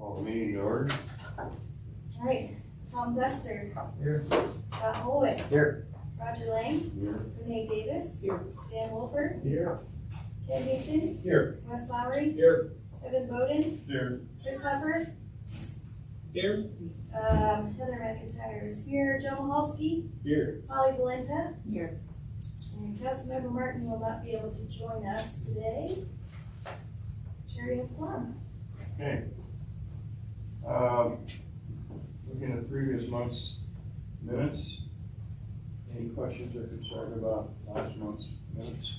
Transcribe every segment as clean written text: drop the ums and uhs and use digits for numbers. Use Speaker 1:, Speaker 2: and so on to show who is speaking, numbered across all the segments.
Speaker 1: Call the meeting to order.
Speaker 2: All right, Tom Guster.
Speaker 1: Here.
Speaker 2: Scott Holwick.
Speaker 1: Here.
Speaker 2: Roger Lang.
Speaker 1: Here.
Speaker 2: Renee Davis.
Speaker 1: Here.
Speaker 2: Dan Wolford.
Speaker 1: Here.
Speaker 2: Ken Mason.
Speaker 1: Here.
Speaker 2: Wes Lowry.
Speaker 1: Here.
Speaker 2: Evan Bowden.
Speaker 1: Here.
Speaker 2: Chris Leffer.
Speaker 1: Here.
Speaker 2: Heather McIntyre is here. Joe Mahalski.
Speaker 1: Here.
Speaker 2: Holly Valenta.
Speaker 3: Here.
Speaker 2: And Councilmember Martin will not be able to join us today. Sherry and Plum.
Speaker 1: Okay. Looking at previous month's minutes, any questions or concern about last month's minutes?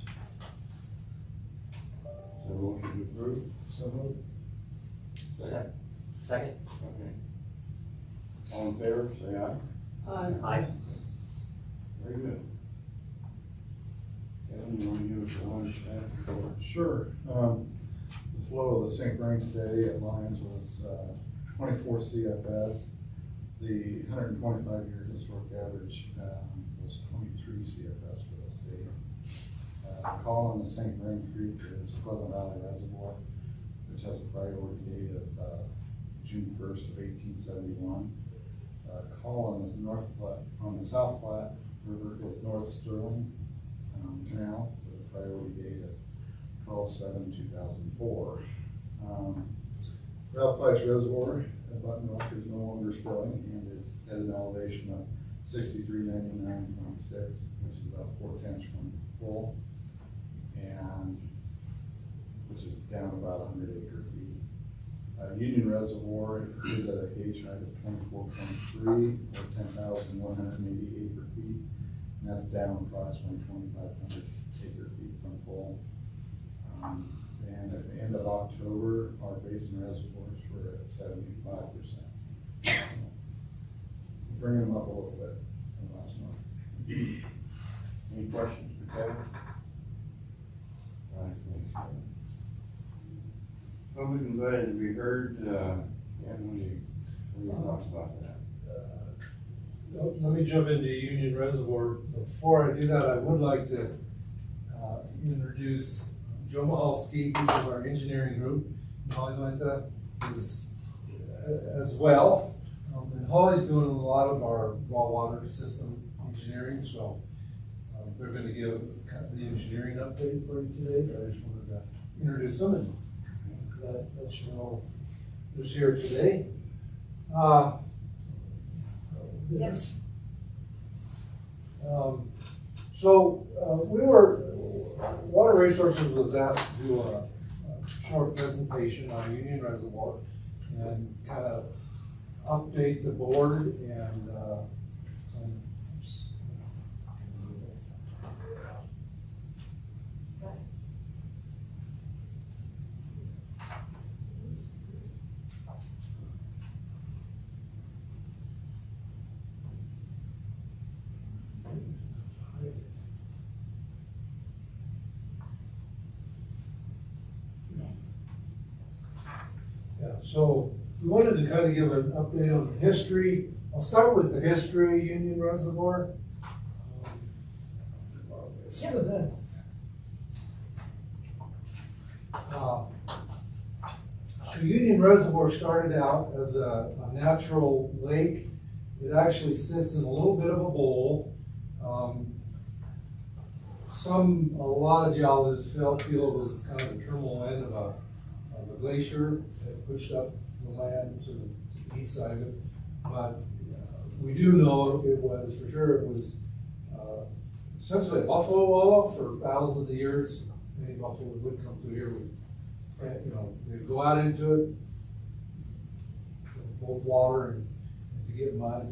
Speaker 1: So motion to approve?
Speaker 4: So moved.
Speaker 3: Second.
Speaker 1: Okay. All in favor, say aye.
Speaker 3: Aye.
Speaker 1: Very good. Kevin, you want to give us the lunch report?
Speaker 4: Sure. The flow of the sink rain today at Lyons was 24 CFS. The 125-year historic average was 23 CFS for the state. The call on the St. Vrain Creek is Pleasant Valley Reservoir, which has a priority date of June 1st of 1871. Call on the South Platte River is North Sterling Canal with a priority date of 12/7/2004. Ralph Price Reservoir at Button Rock is no longer spilling and is at an elevation of 6399.6, which is about 4/10 from full, and which is down about 100 acre feet. Union Reservoir is at a gauge height of 24.3 or 10,180 acre feet, and that's down approximately 2,500 acre feet from full. And at the end of October, our basin reservoirs were at 75%. Bring them up a little bit from last month.
Speaker 1: Any questions for Kevin? All right, thanks, Kevin. Public invited to be heard, and what do you thoughts about that?
Speaker 5: Let me jump into Union Reservoir. Before I do that, I would like to introduce Joe Mahalski. He's of our engineering group. And Holly Valenta is as well. And Holly's doing a lot of our raw water system engineering, so they're going to give kind of the engineering update for you today. But I just wanted to introduce them and let you know who's here today. Yes. Water Resources was asked to do a short presentation on Union Reservoir and kind of update the board and so we wanted to kind of give an update on the history. I'll start with the history of Union Reservoir. So Union Reservoir started out as a natural lake. It actually sits in a little bit of a bowl. A lot of geologists feel it was kind of the terminal end of a glacier that pushed up the land to the east side of it. But we do know it was essentially a buffalo wall for thousands of years. Many buffalo would come through here. They'd go out into it for both water and to get mud,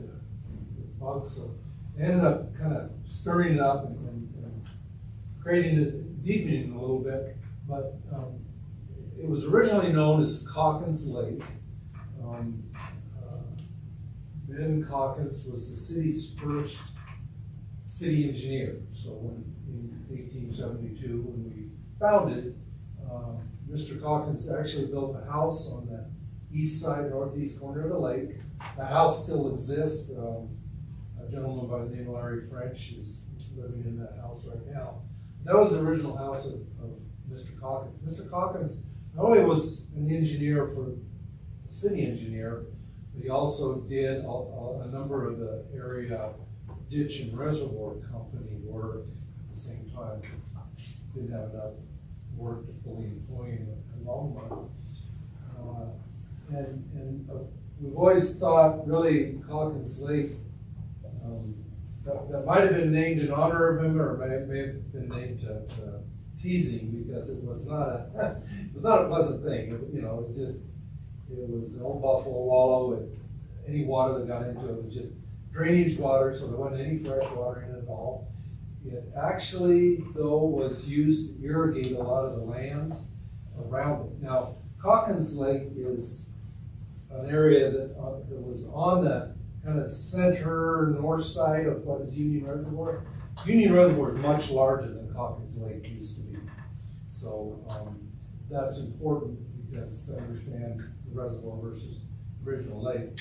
Speaker 5: bugs. So they ended up kind of stirring it up and creating it, deepening it a little bit. But it was originally known as Calkins Lake. Ben Calkins was the city's first city engineer. So in 1872, when we founded, Mr. Calkins actually built a house on the east side, northeast corner of the lake. The house still exists. A gentleman by the name of Larry French is living in that house right now. That was the original house of Mr. Calkins. Mr. Calkins not only was an engineer for the city engineer, but he also did a number of the area ditch and reservoir company work at the same time, because didn't have enough work to fully employ him at Longmont. We've always thought really Calkins Lake, that might have been named in honor of him, or may have been named to tease him, because it was not a pleasant thing. It was an old buffalo wallow, and any water that got into it was just drainage water, so there wasn't any fresh water in it at all. It actually, though, was used to irrigate a lot of the land around it. Now, Calkins Lake is an area that was on the kind of center north side of what is Union Reservoir. Union Reservoir is much larger than Calkins Lake used to be. So that's important, because to understand the reservoir versus the original lake.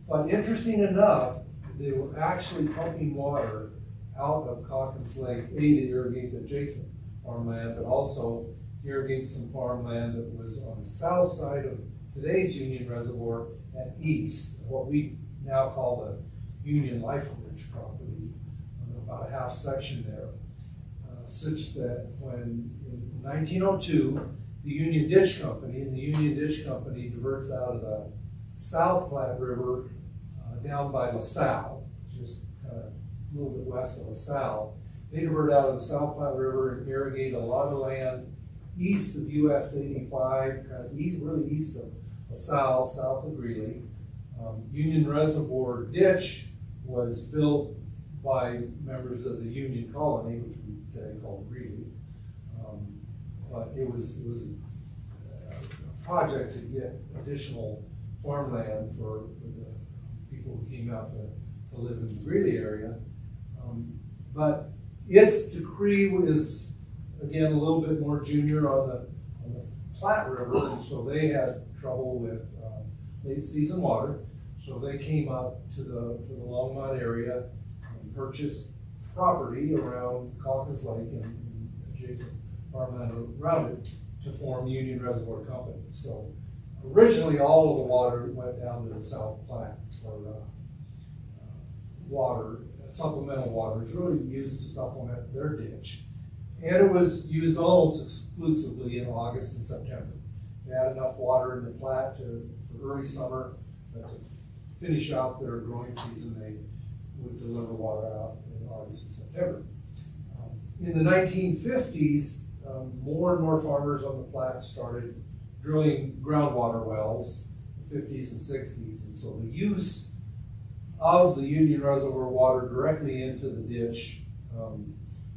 Speaker 5: But interesting enough, they were actually pumping water out of Calkins Lake, A, to irrigate the adjacent farmland, but also irrigate some farmland that was on the south side of today's Union Reservoir and east, what we now call the Union Life Ridge property, about a half section there, such that when in 1902, the Union Ditch Company, and the Union Ditch Company diverts out of the South Platte River down by LaSalle, just kind of a little bit west of LaSalle. They divert out of the South Platte River and irrigate a lot of land east of US 85, kind of east, really east of LaSalle, south of Greeley. Union Reservoir Ditch was built by members of the Union Colony, which we today call Greeley. But it was a project to get additional farmland for the people who came out to live in the Greeley area. But its decree is, again, a little bit more junior on the Platte River, and so they had trouble with late season water. So they came up to the Longmont area and purchased property around Calkins Lake and adjacent farmland around it to form Union Reservoir Company. So originally all of the water went down to the South Platte for water, supplemental water. It was really used to supplement their ditch. And it was used almost exclusively in August and September. They had enough water in the Platte for early summer, but to finish out their growing season, they would deliver water out in August and September. In the 1950s, more and more farmers on the Platte started drilling groundwater wells in the 50s and 60s, and so the use of the Union Reservoir water directly into the ditch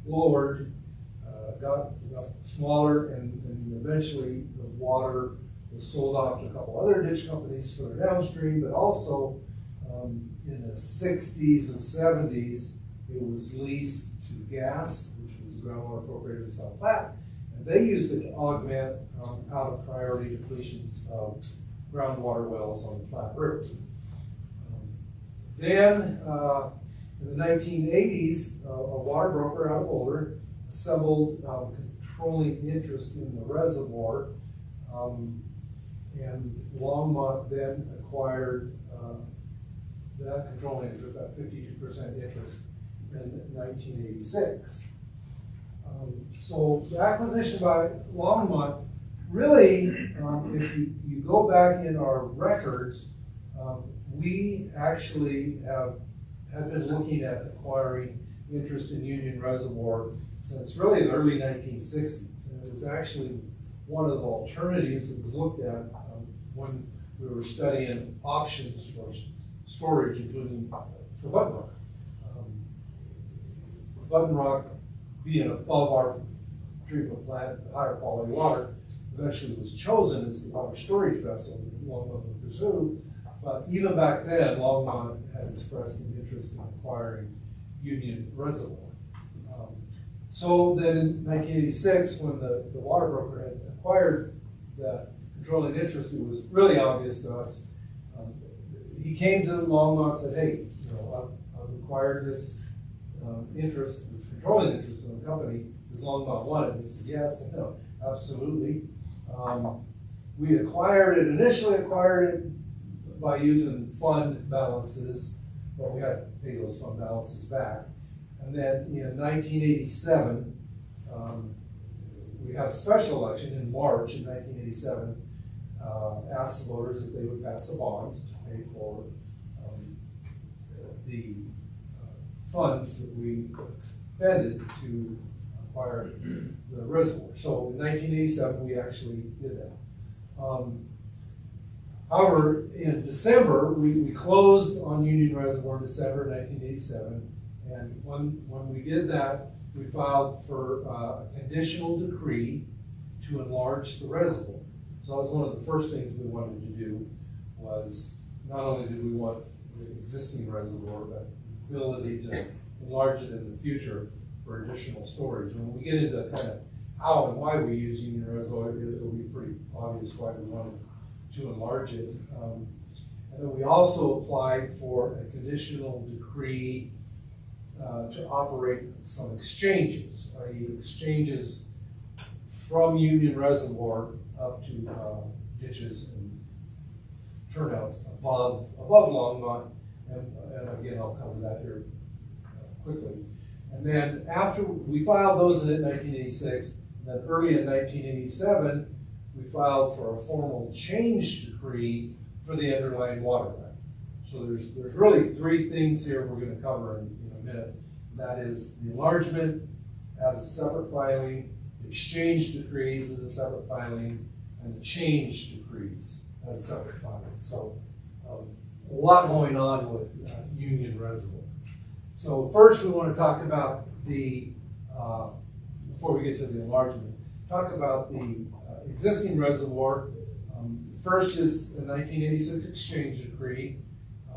Speaker 5: lowered, got smaller, and eventually the water was sold off to a couple other ditch companies further downstream, but also in the 60s and 70s, it was leased to gas, which was groundwater appropriated to South Platte, and they used it to augment out of priority depletions of groundwater wells on the Platte River. Then, in the 1980s, a water broker out of Boulder assembled controlling interest in the reservoir, and Longmont then acquired that controlling interest, about 52% interest, in 1986. So the acquisition by Longmont, really, if you go back in our records, we actually have been looking at acquiring interest in Union Reservoir since really the early 1960s. And it was actually one of the alternatives that was looked at when we were studying options for storage, including for Button Rock. Button Rock being above our treatment plant, higher quality water, eventually was chosen as the water storage vessel that Longmont would pursue. But even back then, Longmont had expressed an interest in acquiring Union Reservoir. So then in 1986, when the water broker had acquired the controlling interest, it was really obvious to us. He came to Longmont and said, hey, I've acquired this interest, this controlling interest in the company. Does Longmont want it? And he said, yes, no, absolutely. We initially acquired it by using fund balances, but we had to pay those fund balances back. And then in 1987, we had a special election in March in 1987, asked the voters if they would pass a bond to pay for the funds that we expended to acquire the reservoir. So in 1987, we actually did that. However, in December, we closed on Union Reservoir in December 1987, and when we did that, we filed for a conditional decree to enlarge the reservoir. So that was one of the first things we wanted to do, was not only did we want the existing reservoir, but the ability to enlarge it in the future for additional storage. When we get into kind of how and why we use Union Reservoir, it'll be pretty obvious why we wanted to enlarge it. And then we also applied for a conditional decree to operate some exchanges, i.e. exchanges from Union Reservoir up to ditches and turnouts above Longmont, and again, I'll cover that here quickly. And then after we filed those in 1986, and then early in 1987, we filed for a formal change decree for the underlying water right. So there's really three things here we're going to cover in a minute. That is the enlargement as a separate filing, the exchange decrees as a separate filing, and the change decrees as separate filing. So a lot going on with Union Reservoir. So first we want to talk about the, before we get to the enlargement, talk about the existing reservoir. First is the 1986 exchange decree.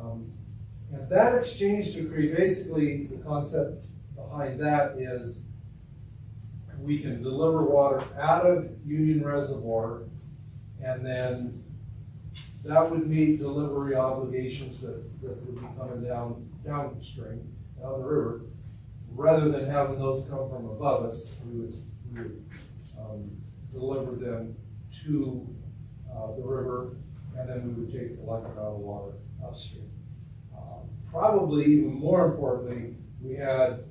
Speaker 5: And that exchange decree, basically the concept behind that is we can deliver water out of Union Reservoir, and then that would meet delivery obligations that would be coming downstream, down the river. Rather than having those come from above us, we would deliver them to the river, and then we would take the like amount of water upstream. Probably even more importantly, we hadn't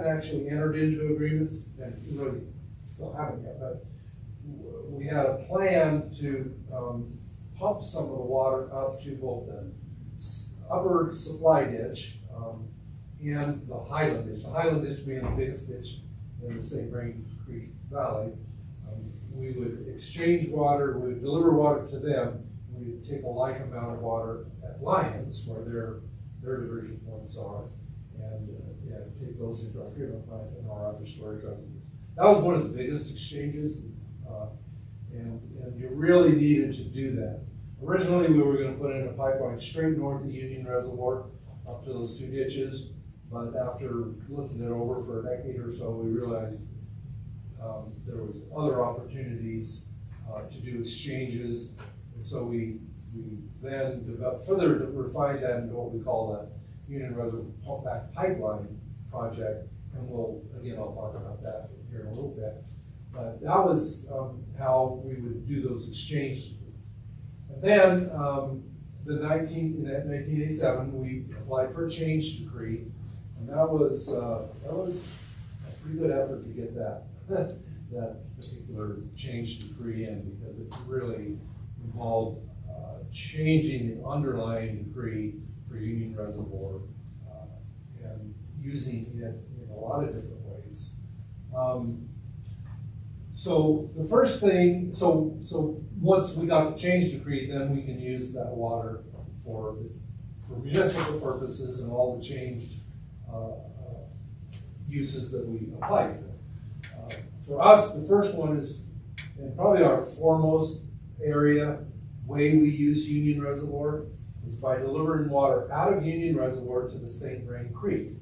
Speaker 5: actually entered into agreements, and really still haven't yet, but we had a plan to pump some of the water up to both the upper supply ditch and the Highland ditch. The Highland ditch being the biggest ditch in the St. Vrain Creek Valley. We would exchange water, we would deliver water to them. We would take a like amount of water at Lyons, where their diversion points are, and take those into our treatment plants and our other storage reservoirs. That was one of the biggest exchanges, and you really needed to do that. Originally, we were going to put in a pipeline straight north of Union Reservoir up to those two ditches, but after looking it over for a decade or so, we realized there was other opportunities to do exchanges, and so we then further refined that into what we call the Union Reservoir Pumpback Pipeline project, and I'll talk about that here in a little bit. But that was how we would do those exchanges. And then in 1987, we applied for a change decree, and that was a pretty good effort to get that particular change decree in, because it really involved changing the underlying decree for Union Reservoir and using it in a lot of different ways. So the first thing, so once we got the change decree, then we can use that water for municipal purposes and all the changed uses that we applied for. For us, the first one is, and probably our foremost way we use Union Reservoir, is by delivering water out of Union Reservoir to the St. Vrain Creek.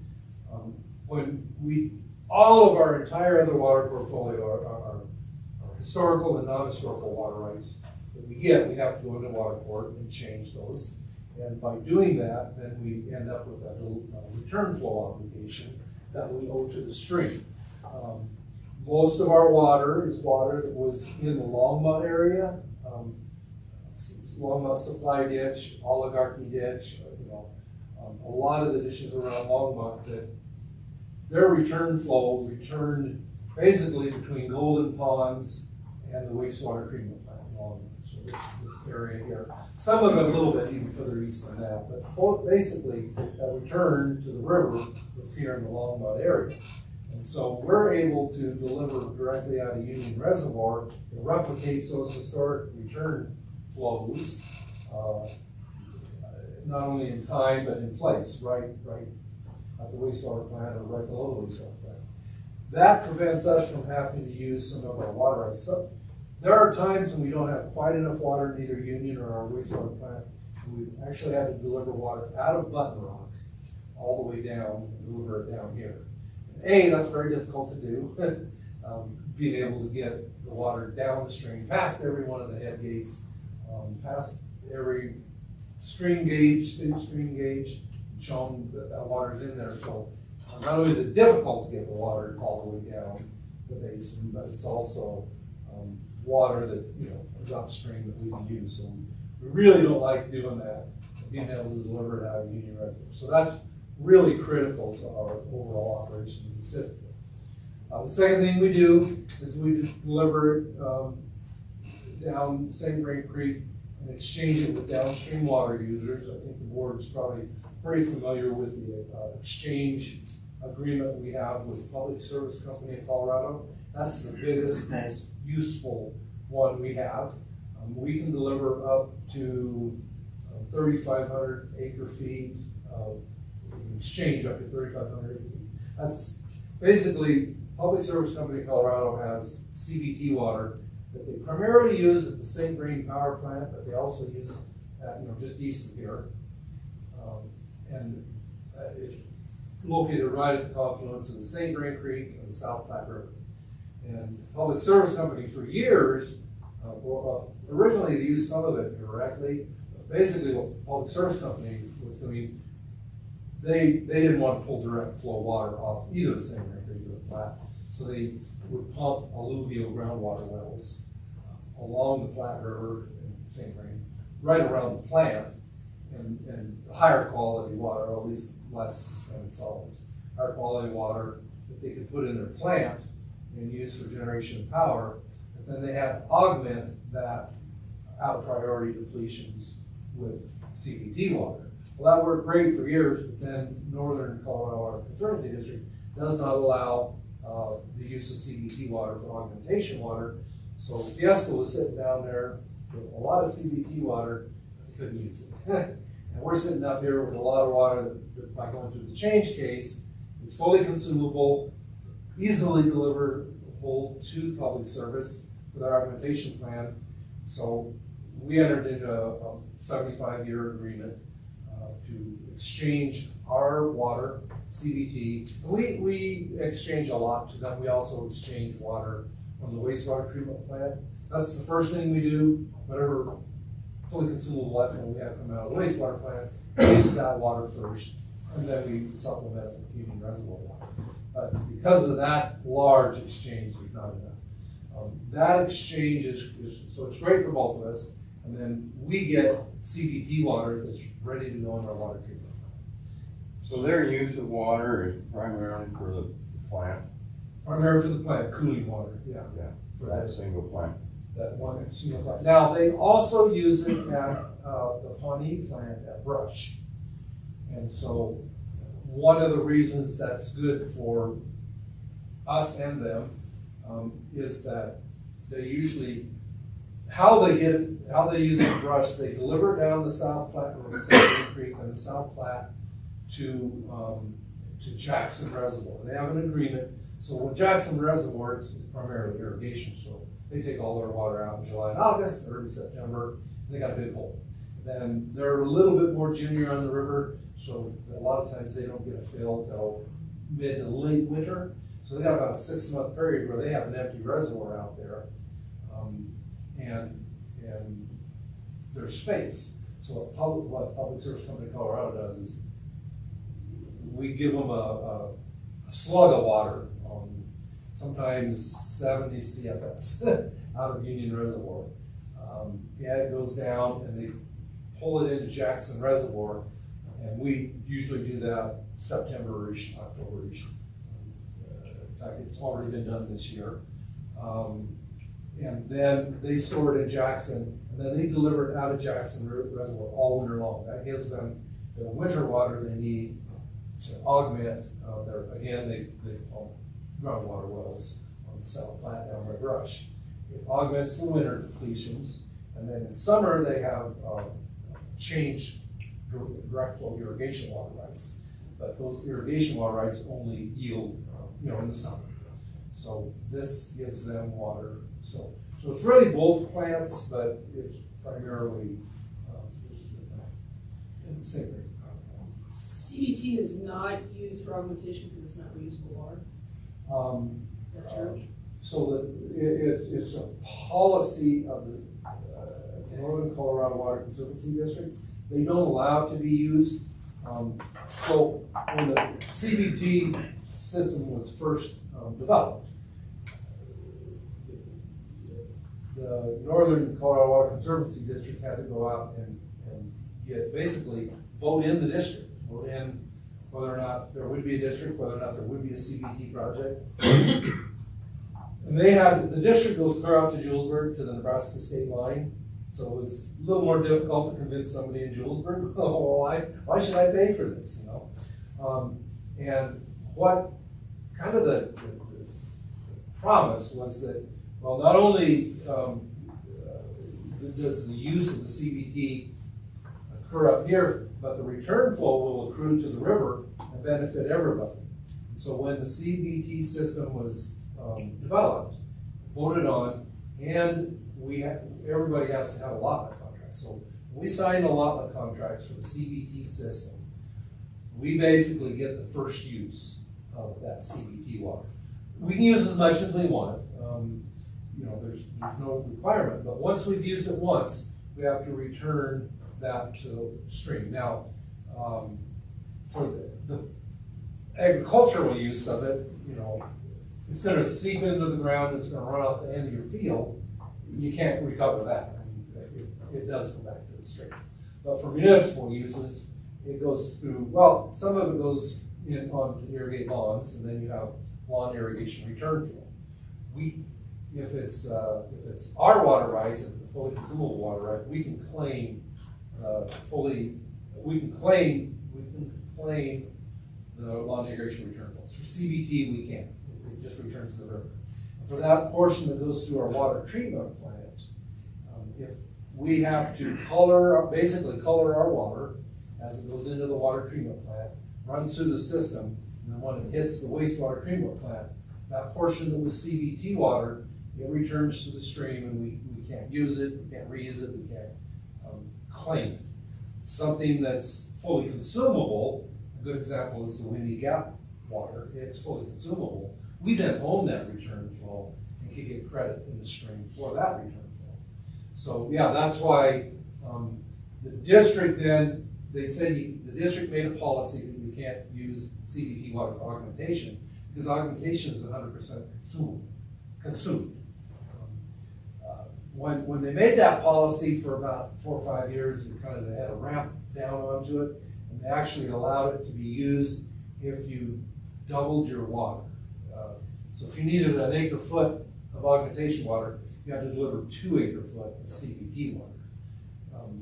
Speaker 5: All of our entire other water portfolio, our historical and non-historical water rights that we get, we have to go into water court and change those. And by doing that, then we end up with a return flow obligation that we owe to the stream. Most of our water is water that was in the Longmont area. Longmont Supply Ditch, Oligarchy Ditch, a lot of the ditches around Longmont that their return flow returned basically between Golden Ponds and the wastewater treatment plant in Longmont. So this area here. Some of it a little bit even further east than that, but basically that return to the river was here in the Longmont area. And so we're able to deliver directly out of Union Reservoir. It replicates those historic return flows, not only in time but in place, right at the wastewater plant or right below the wastewater plant. That prevents us from having to use some of our water rights. So there are times when we don't have quite enough water in either Union or our wastewater plant. We've actually had to deliver water out of Button Rock all the way down and deliver it down here. And that's very difficult to do. Being able to get the water down the stream, past every one of the head gates, past every stream gauge, state stream gauge, shown that that water's in there. So not only is it difficult to get the water all the way down the basin, but it's also water that is upstream that we can use. So we really don't like doing that, being able to deliver it out of Union Reservoir. So that's really critical to our overall operation in the Pacific. The second thing we do is we deliver it down St. Vrain Creek and exchange it with downstream water users. I think the board is probably pretty familiar with the exchange agreement we have with the Public Service Company of Colorado. That's the biggest, most useful one we have. We can deliver up to 3,500 acre feet of exchange up to 3,500 acre feet. That's basically Public Service Company of Colorado has CBT water that they primarily use at the St. Vrain Power Plant, but they also use at, just east of here. It's located right at the confluence of the St. Vrain Creek and the South Platte River. And Public Service Company for years, originally they used some of it directly, but basically what the Public Service Company was doing, they didn't want to pull direct flow water off either the St. Vrain Creek or the Platte. So they would pump alluvial groundwater wells along the Platte River and St. Vrain, right around the plant, and higher quality water, or at least less suspended solids. Higher quality water that they could put in their plant and use for generation of power, but then they had to augment that out of priority depletions with CBT water. Well, that worked great for years, but then Northern Colorado Water Conservancy District does not allow the use of CBT water for augmentation water. So Fiesta was sitting down there with a lot of CBT water, but they couldn't use it. And we're sitting up here with a lot of water that by going through the change case is fully consumable, easily deliverable to public service with our augmentation plan. So we entered into a 75-year agreement to exchange our water, CBT. We exchange a lot to them. We also exchange water from the wastewater treatment plant. That's the first thing we do. Whatever fully consumable effluent we have coming out of the wastewater plant, we use that water first, and then we supplement it with Union Reservoir water. But because of that large exchange, there's not enough. That exchange is so it's great for both of us, and then we get CBT water that's ready to go in our water treatment.
Speaker 1: So their use of water is primarily for the plant?
Speaker 5: Primarily for the plant, cooling water, yeah.
Speaker 1: Yeah,
Speaker 5: For
Speaker 1: that single plant.
Speaker 5: that one single plant. Now, they also use it at the Pawnee plant at Brush. And so one of the reasons that's good for us and them is that they usually, how they use it at Brush, they deliver it down the South Platte or the St. Creek and the South Platte to Jackson Reservoir. They have an agreement. So with Jackson Reservoir, it's primarily irrigation. So they take all their water out in July and August, early September, and they got a big hole. Then they're a little bit more junior on the river, so a lot of times they don't get a fill till mid to late winter. So they got about a 6-month period where they have an empty reservoir out there, and there's space. So what Public Service Company of Colorado does is we give them a slug of water. sometimes 70 CFS out of Union Reservoir. Yeah, it goes down and they pull it into Jackson Reservoir, and we usually do that September-ish, October-ish. In fact, it's already been done this year. And then they store it in Jackson, and then they deliver it out of Jackson Reservoir all winter long. That gives them the winter water they need to augment they pump groundwater wells on the south plant down by Brush. It augments the winter depletions, and then in summer they have changed direct flow irrigation water rights. But those irrigation water rights only yield, in the summer. So this gives them water. So it's really both plants, but it's primarily in the same rate.
Speaker 3: CBT is not used for augmentation because it's not reusable water. That's true.
Speaker 5: So it's a policy of the Northern Colorado Water Conservancy District. They don't allow it to be used. So when the CBT system was first developed, the Northern Colorado Water Conservancy District had to go out and basically vote in the district, vote in whether or not there would be a district, whether or not there would be a CBT project. And the district goes clear out to Julesburg, to the Nebraska state line. So it was a little more difficult to convince somebody in Julesburg, why should I pay for this, and what kind of the promise was that, well, not only does the use of the CBT occur up here, but the return flow will accrue to the river and benefit everybody. So when the CBT system was developed, voted on, and everybody has to have allotment contracts. So when we sign allotment contracts for the CBT system, we basically get the first use of that CBT water. We can use as much as we want. There's no requirement, but once we've used it once, we have to return that to the stream. Now, for the agricultural use of it, it's going to seep into the ground, it's going to run out the end of your field. You can't recover that. It does go back to the stream. But for municipal uses, it goes through, well, some of it goes in on to irrigate lawns, and then you have lawn irrigation return field. If it's our water rights, and the fully consumable water right, we can claim the lawn irrigation return fields. For CBT, we can't. It just returns to the river. And for that portion that goes through our water treatment plant, if we have to basically color our water as it goes into the water treatment plant, runs through the system, and then when it hits the wastewater treatment plant, that portion that was CBT water, it returns to the stream, and we can't use it, we can't reuse it, we can't claim it. Something that's fully consumable, a good example is the Windy Gap water. It's fully consumable. We then own that return flow and can get credit in the stream for that return flow. So yeah, that's why the district then, they said the district made a policy that you can't use CBT water for augmentation because augmentation is 100% consumed. When they made that policy for about 4 or 5 years, they had a ramp down onto it, and they actually allowed it to be used if you doubled your water. So if you needed an acre-foot of augmentation water, you had to deliver 2 acre-foot of CBT water.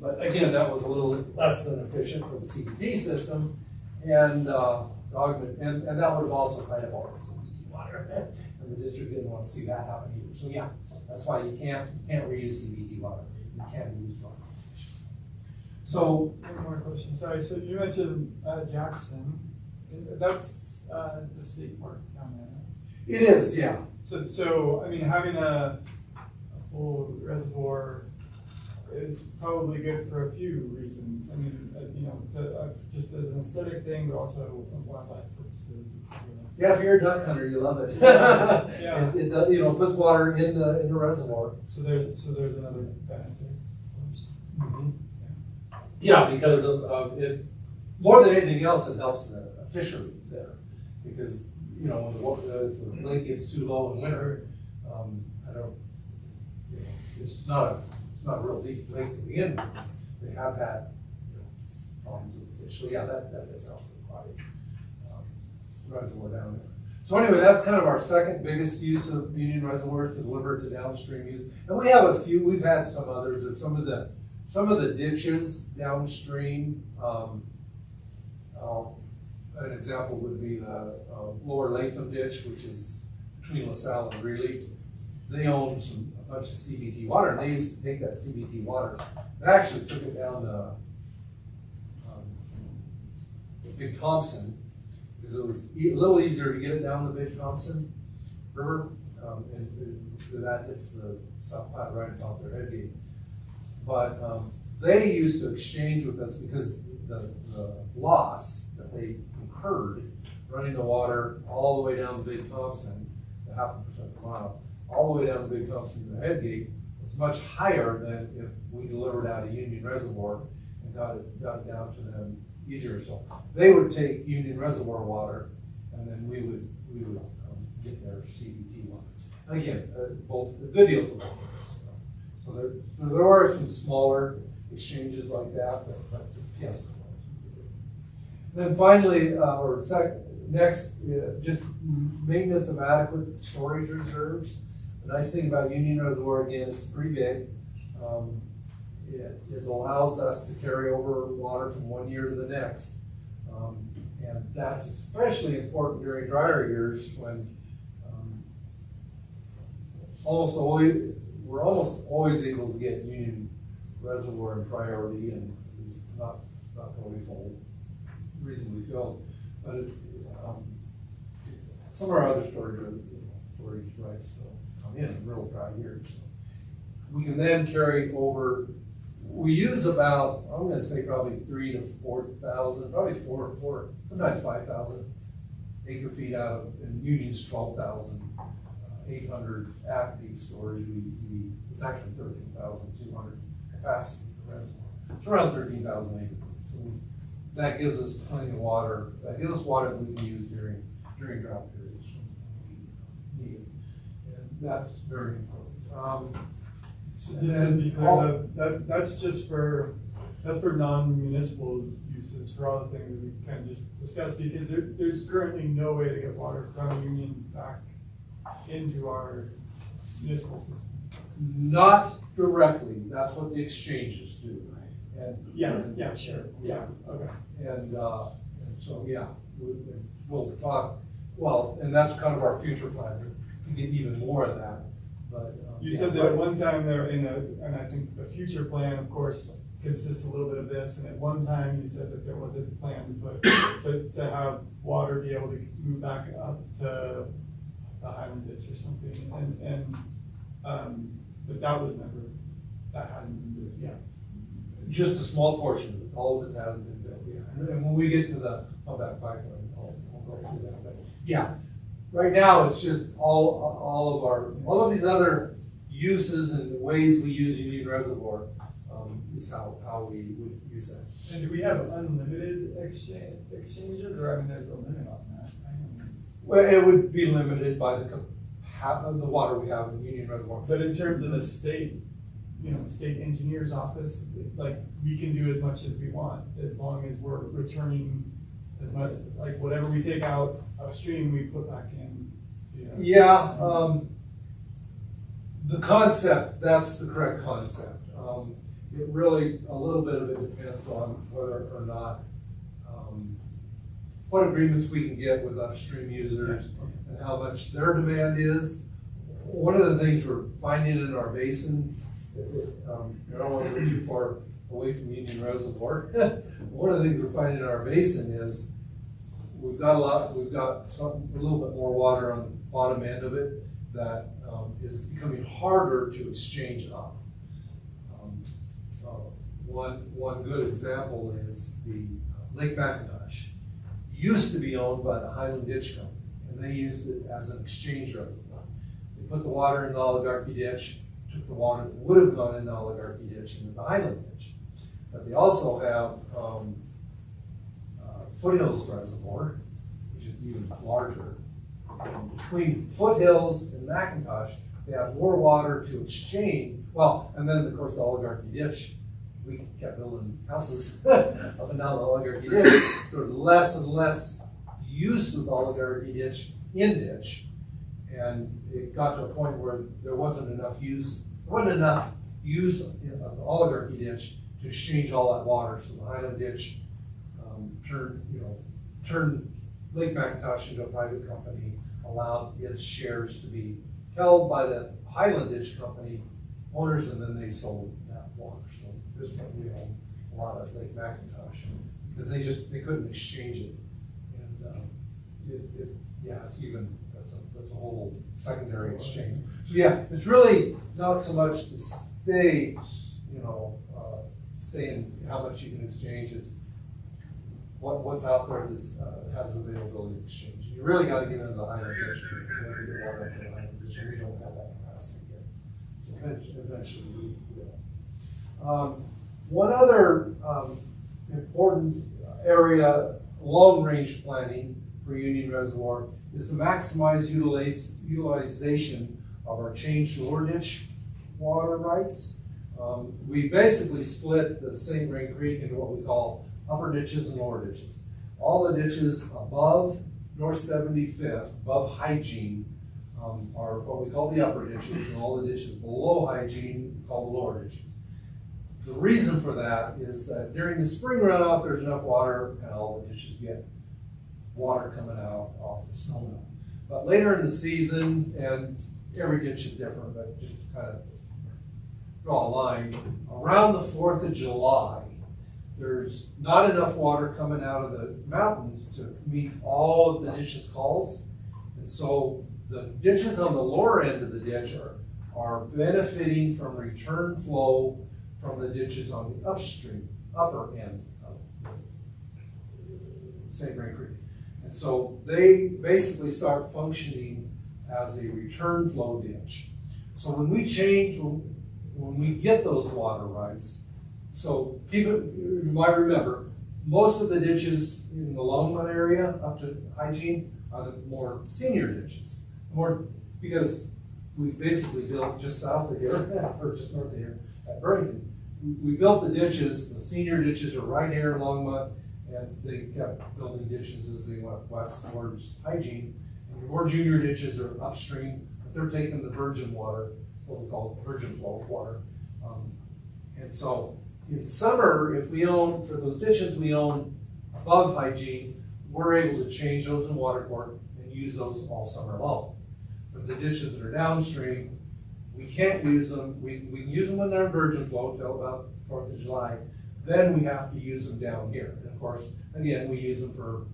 Speaker 5: But again, that was a little less than efficient for the CBT system, and that would have also kind of all the CBT water, and the district didn't want to see that happen either. So yeah, that's why you can't reuse CBT water. You can't use water. So
Speaker 6: one more question. Sorry. So you mentioned Jackson. That's the state park down there.
Speaker 5: it is, yeah.
Speaker 6: So I mean, having a full reservoir is probably good for a few reasons. I mean, just as an aesthetic thing, but also wildlife purposes.
Speaker 5: Yeah, if you're a duck hunter, you love it.
Speaker 6: Yeah.
Speaker 5: It puts water in the reservoir.
Speaker 6: So there's another benefit, of course.
Speaker 5: Mm-hmm. Yeah, because of it. More than anything else, it helps the fishery there, because you know, when if the lake gets too low in winter, I don't, you know, it's not a real deep lake to begin with. They have had, you know, problems with fish, so yeah, that does help the aquatic reservoir down there. So anyway, that's kind of our second biggest use of Union Reservoir, to deliver to downstream use. And we have a few, we've had some others, of some of the ditches downstream. An example would be the Lower Latham Ditch, which is between LaSalle and Greeley. They own a bunch of CBT water, and they used to take that CBT water. They actually took it down the Big Thompson, because it was a little easier to get it down the Big Thompson River, and that hits the South Platte right about their head gate. But they used to exchange with us because the loss that they incurred running the water all the way down the Big Thompson, the 0.5% per mile, all the way down the Big Thompson to the head gate, was much higher than if we delivered out a Union Reservoir and got it down to them easier. So they would take Union Reservoir water, and then we would get their CBT water. And again, both a good deal for both of us. So there are some smaller exchanges like that, but yes. Then finally, next, just maintenance of adequate storage reserves. The nice thing about Union Reservoir, again, it's pretty big. It allows us to carry over water from one year to the next. And that's especially important during drier years when we're almost always able to get Union Reservoir in priority, and it's not totally full, reasonably filled. But some of our other storage rights will come in real dry years. So we can then carry over. We use about, I'm going to say probably 3,000 to 4,000, probably four, sometimes 5,000 acre feet out of, and Union's 12,800 active storage. It's actually 13,200 capacity of the reservoir. It's around 13,000 acre feet. So that gives us plenty of water. That gives us water that we can use during drought periods. And that's very important.
Speaker 6: So just to be clear, that's just for non-municipal uses, for all the things that we kind of just discussed, because there's currently no way to get water from Union back into our municipal system.
Speaker 5: Not directly. That's what the exchanges do. And
Speaker 6: Yeah, sure. Yeah, okay.
Speaker 5: And so yeah, we'll talk. Well, and that's kind of our future plan to get even more of that. But
Speaker 6: you said that at one time there and I think the future plan, of course, consists a little bit of this. And at one time you said that there was a plan to have water be able to move back up to the Highland Ditch or something. But that hadn't been built yet.
Speaker 5: just a small portion of it. All of it hasn't been built yet. And when we get to the humpback pipeline, I'll go through that. But yeah, right now it's just all of these other uses and the ways we use Union Reservoir is how we would use that.
Speaker 6: And do we have unlimited exchanges, or I mean, there's a limit on that?
Speaker 5: Well, it would be limited by the water we have in Union Reservoir.
Speaker 6: But in terms of the state, state engineer's office, like, we can do as much as we want, as long as we're returning as much, like, whatever we take out upstream, we put back in.
Speaker 5: Yeah, the concept, that's the correct concept. It really, a little bit of it depends on whether or not, what agreements we can get with upstream users and how much their demand is. One of the things we're finding in our basin, I don't want to go too far away from Union Reservoir. One of the things we're finding in our basin is we've got a little bit more water on the bottom end of it that is becoming harder to exchange up. One good example is the Lake McIntosh. Used to be owned by the Highland Ditch Company, and they used it as an exchange reservoir. They put the water in the Oligarchy Ditch, took the water that would have gone in the Oligarchy Ditch into the Highland Ditch. But they also have Foothills Reservoir, which is even larger, between Foothills and McIntosh, they had more water to exchange. Well, and then of course the oligarchy ditch, we kept building houses up and down the oligarchy ditch, sort of less and less use of the oligarchy ditch in ditch. And it got to a point where there wasn't enough use of the oligarchy ditch to exchange all that water. So the Highland ditch turned Lake McIntosh into a private company, allowed its shares to be held by the Highland Ditch Company owners, and then they sold that water. So this point we own a lot of Lake McIntosh because they couldn't exchange it. And that's a whole secondary exchange. So yeah, it's really not so much the state, saying how much you can exchange. It's what's out there that has availability to exchange. You really got to get into the Highland Ditch. We don't have that capacity yet. So eventually we will. One other important area, long-range planning for Union Reservoir, is to maximize utilization of our changed lower ditch water rights. We basically split the St. Vrain Creek into what we call upper ditches and lower ditches. All the ditches above North 75th, above hygiene, are what we call the upper ditches, and all the ditches below hygiene we call the lower ditches. The reason for that is that during the spring runoff, there's enough water, and all the ditches get water coming out off the snow melt. But later in the season, and every ditch is different, but just to kind of draw a line, around the 4th of July, there's not enough water coming out of the mountains to meet all of the ditches' calls. And so the ditches on the lower end of the ditch are benefiting from return flow from the ditches on the upper end of St. Vrain Creek. And so they basically start functioning as a return flow ditch. So when we get those water rights, so you might remember, most of the ditches in the Longmont area up to hygiene are the more senior ditches. Because we basically built just south of here, or just north of here, at Burlington. We built the ditches, the senior ditches are right here in Longmont, and they kept building ditches as they went west towards hygiene. And the more junior ditches are upstream, but they're taking the virgin water, what we call virgin flow water. And so in summer, if we own, for those ditches we own above hygiene, we're able to change those in water court and use those all summer long. For the ditches that are downstream, we can't use them. We can use them when they're in virgin flow until about 4th of July. Then we have to use them down here. And of course, again, we use them for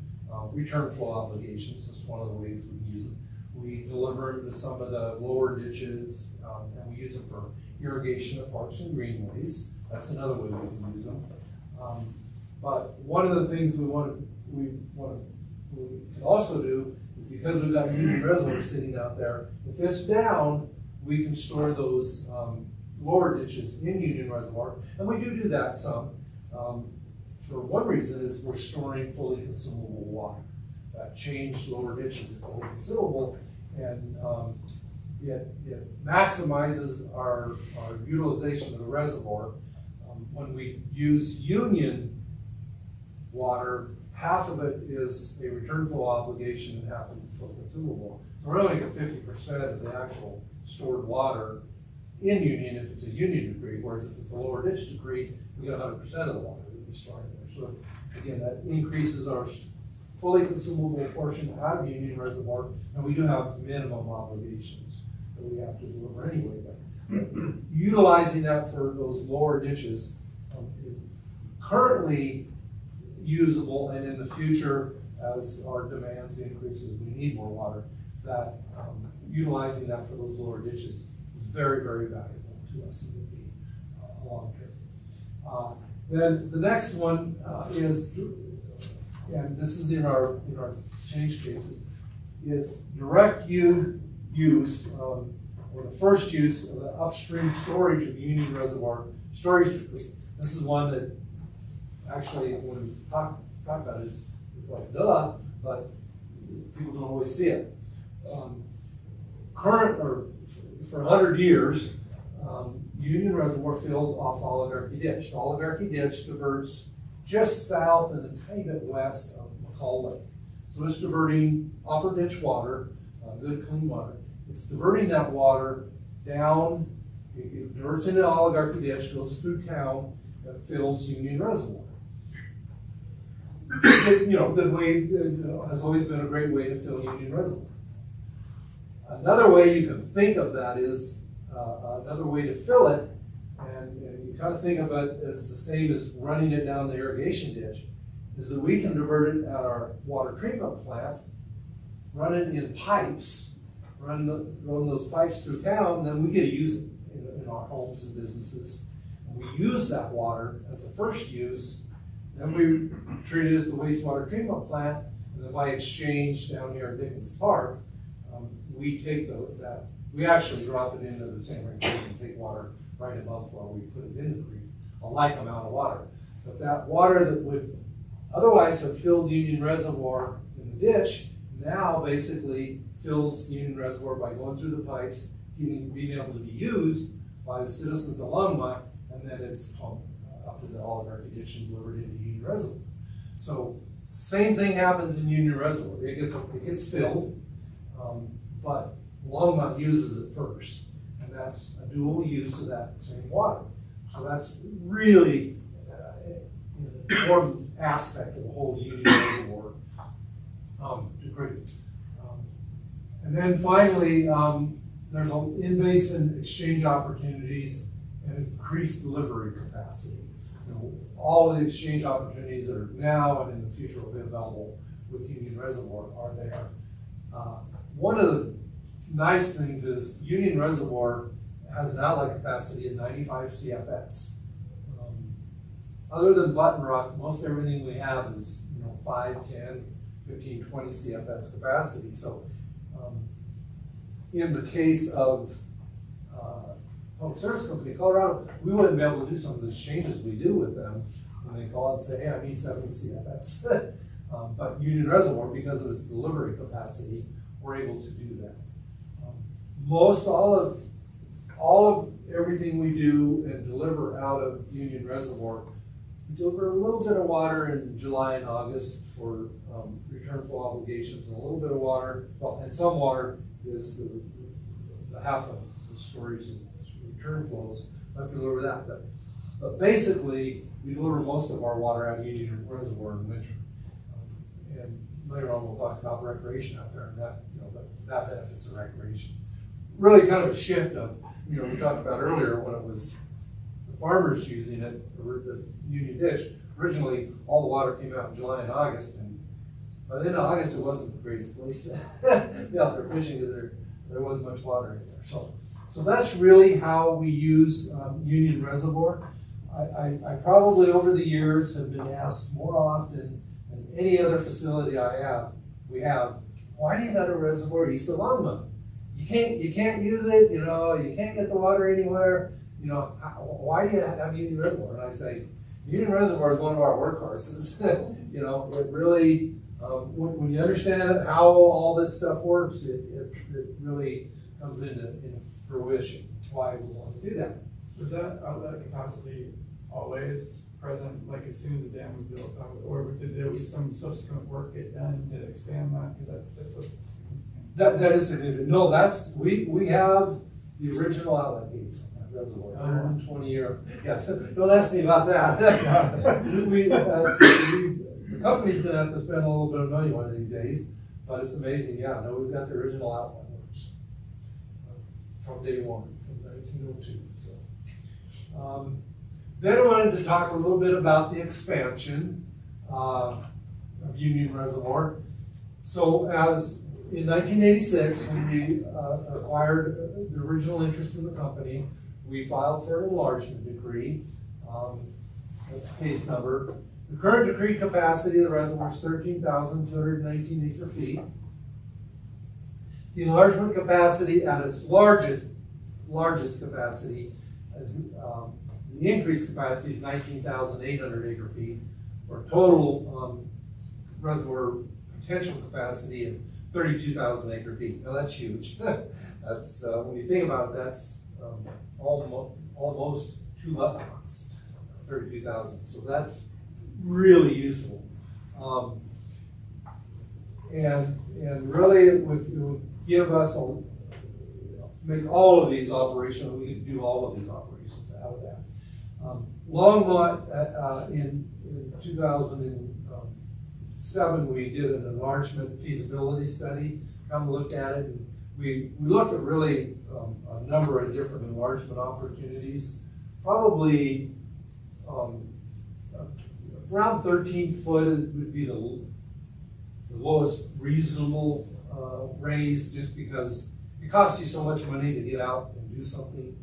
Speaker 5: return flow obligations. That's one of the ways we use them. We deliver them to some of the lower ditches, and we use them for irrigation of parks and greenways. That's another way we can use them. But one of the things we can also do is, because we've got Union Reservoir sitting out there, if it's down, we can store those lower ditches in Union Reservoir, and we do that some. For one reason is we're storing fully consumable water. That changed lower ditches is fully consumable, and it maximizes our utilization of the reservoir. When we use Union water, half of it is a return flow obligation and half is fully consumable. So we're only get 50% of the actual stored water in Union if it's a Union decree, whereas if it's a lower ditch decree, we get 100% of the water that we store in there. So again, that increases our fully consumable portion out of Union Reservoir, and we do have minimum obligations that we have to deliver anyway. But utilizing that for those lower ditches is currently usable, and in the future, as our demands increases, we need more water, that utilizing that for those lower ditches is very, very valuable to us. It would be a long term. Then the next one is, and this is in our change cases, is direct use, or the first use of the upstream storage of the Union Reservoir storage decree. This is one that actually, when we talk about it, it's like duh, but people don't always see it. current, or for 100 years, Union Reservoir filled off Oligarchy Ditch. The Oligarchy Ditch diverts just south and a tiny bit west of McCall Lake. So it's diverting upper ditch water, good clean water. It's diverting that water down, it diverts into Oligarchy Ditch, goes through town, and fills Union Reservoir. Good way, has always been a great way to fill Union Reservoir. Another way you can think of that is, another way to fill it, and you kind of think of it as the same as running it down the irrigation ditch, is that we can divert it at our water treatment plant, run it in pipes, run those pipes through town, and then we get to use it in our homes and businesses. And we use that water as a first use, then we treat it at the wastewater treatment plant, and then by exchange down here in Dickens Park, we take that. We actually drop it into the St. Ray Creek and take water right above where we put it in the creek, a like amount of water. But that water that would otherwise have filled Union Reservoir in the ditch now basically fills Union Reservoir by going through the pipes, being able to be used by the citizens of Longmont, and then it's pumped up to the Oligarchy Ditch and delivered into Union Reservoir. So same thing happens in Union Reservoir. It gets filled, but Longmont uses it first, and that's a dual use of that same water. So that's really an important aspect of the whole Union Reservoir degree. And then finally, there's in-basin exchange opportunities and increased delivery capacity. All of the exchange opportunities that are now and in the future will be available with Union Reservoir are there. One of the nice things is Union Reservoir has an outlet capacity of 95 CFS. Other than Button Rock, most everything we have is 5, 10, 15, 20 CFS capacity. So in the case of Public Service Company Colorado, we wouldn't be able to do some of the exchanges we do with them when they call and say, hey, I need 70 CFS. But Union Reservoir, because of its delivery capacity, we're able to do that. All of everything we do and deliver out of Union Reservoir, we deliver a little bit of water in July and August for return flow obligations, and a little bit of water, and some water is the half of the storage and return flows. I can deliver that, but basically we deliver most of our water out of Union Reservoir in winter. And later on we'll talk about recreation out there, and that benefits the recreation. Really kind of a shift of, we talked about earlier when it was the farmers using it, the Union Ditch. Originally, all the water came out in July and August, and by the end of August, it wasn't the greatest place to be out there fishing because there wasn't much water in there. So that's really how we use Union Reservoir. I probably over the years have been asked more often than any other facility we have, why do you got a reservoir east of Longmont? You can't use it, you can't get the water anywhere, why do you have Union Reservoir? And I say, Union Reservoir is one of our workhorses. It really, when you understand how all this stuff works, it really comes into fruition. That's why we want to do that.
Speaker 6: Was that outlet capacity always present, like as soon as the dam was built, or did there was some subsequent work get done to expand that? Because that's
Speaker 5: that is significant. No, we have the original outlet gates on that reservoir, 120 year. Yeah, don't ask me about that. The company's gonna have to spend a little bit of money one of these days, but it's amazing. Yeah, no, we've got the original outlet works from day one, from 1902. So. Then I wanted to talk a little bit about the expansion of Union Reservoir. So in 1986, when we acquired the original interest in the company, we filed for an enlargement decree. That's the case number. The current decree capacity of the reservoir is 13,219 acre feet. The enlargement capacity at its largest capacity is the increased capacity is 19,800 acre feet, for a total reservoir potential capacity of 32,000 acre feet. Now that's huge. That's, when you think about it, that's almost 2 lots, 32,000. So that's really useful. And really it would give us make all of these operational. We could do all of these operations out of that. Longmont, in 2007, we did an enlargement feasibility study, kind of looked at it, and we looked at really a number of different enlargement opportunities. Probably around 13 foot would be the lowest reasonable raise, just because it costs you so much money to get out and do something,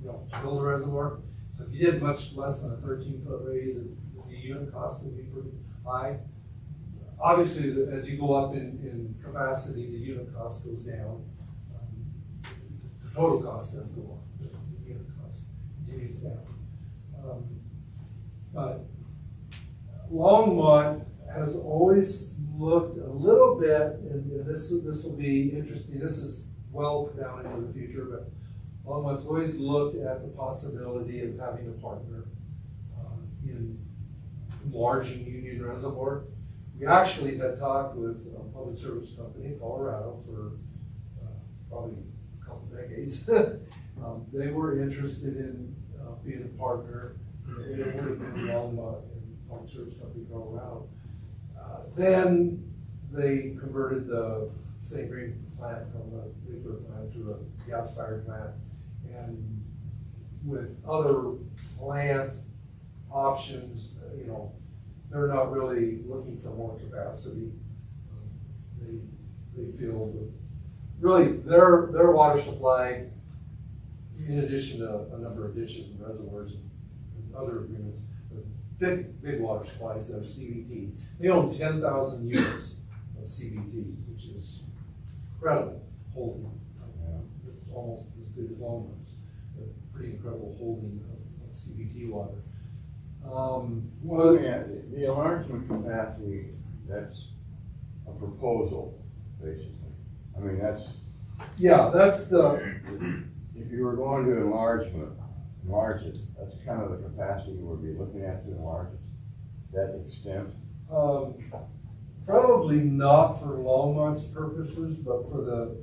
Speaker 5: to build a reservoir. So if you did much less than a 13-foot raise, the unit cost would be pretty high. Obviously, as you go up in capacity, the unit cost goes down. The total cost does go up. The unit cost continues down. But Longmont has always looked a little bit, and this will be interesting. This is well down into the future, but Longmont's always looked at the possibility of having a partner in enlarging Union Reservoir. We actually had talked with a public service company in Colorado for probably a couple decades. They were interested in being a partner. It would have been Longmont and public service company in Colorado. Then they converted the St. Green plant from a nuclear plant to a gas-fired plant. And with other plant options, they're not really looking for more capacity. They feel that really their water supply, in addition to a number of ditches and reservoirs and other agreements, big water supplies that are CBT. They own 10,000 units of CBT, which is incredible holding. It's almost as big as Longmont's. Pretty incredible holding of CBT water.
Speaker 1: Well, yeah, the enlargement capacity, that's a proposal, basically. I mean, that's if you were going to enlarge it, that's kind of the capacity you would be looking at to enlarge it, that extent.
Speaker 5: Probably not for Longmont's purposes, but for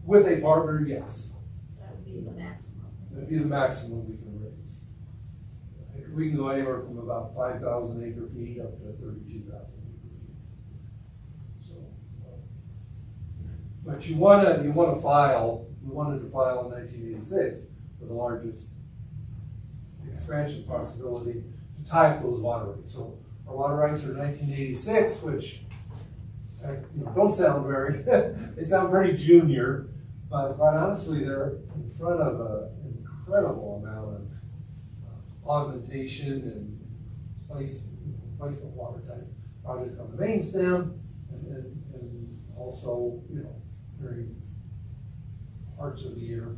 Speaker 5: with a partner, yes.
Speaker 2: That would be the maximum.
Speaker 5: That'd be the maximum we can raise. We can go anywhere from about 5,000 acre feet up to 32,000 acre feet. So, but you want to file. We wanted to file in 1986 for the largest expansion possibility to tie up those water rights. So our water rights are 1986, which don't sound very. They sound pretty junior, but quite honestly, they're in front of an incredible amount of augmentation and placement water type projects on the main stem, and also during parts of the year.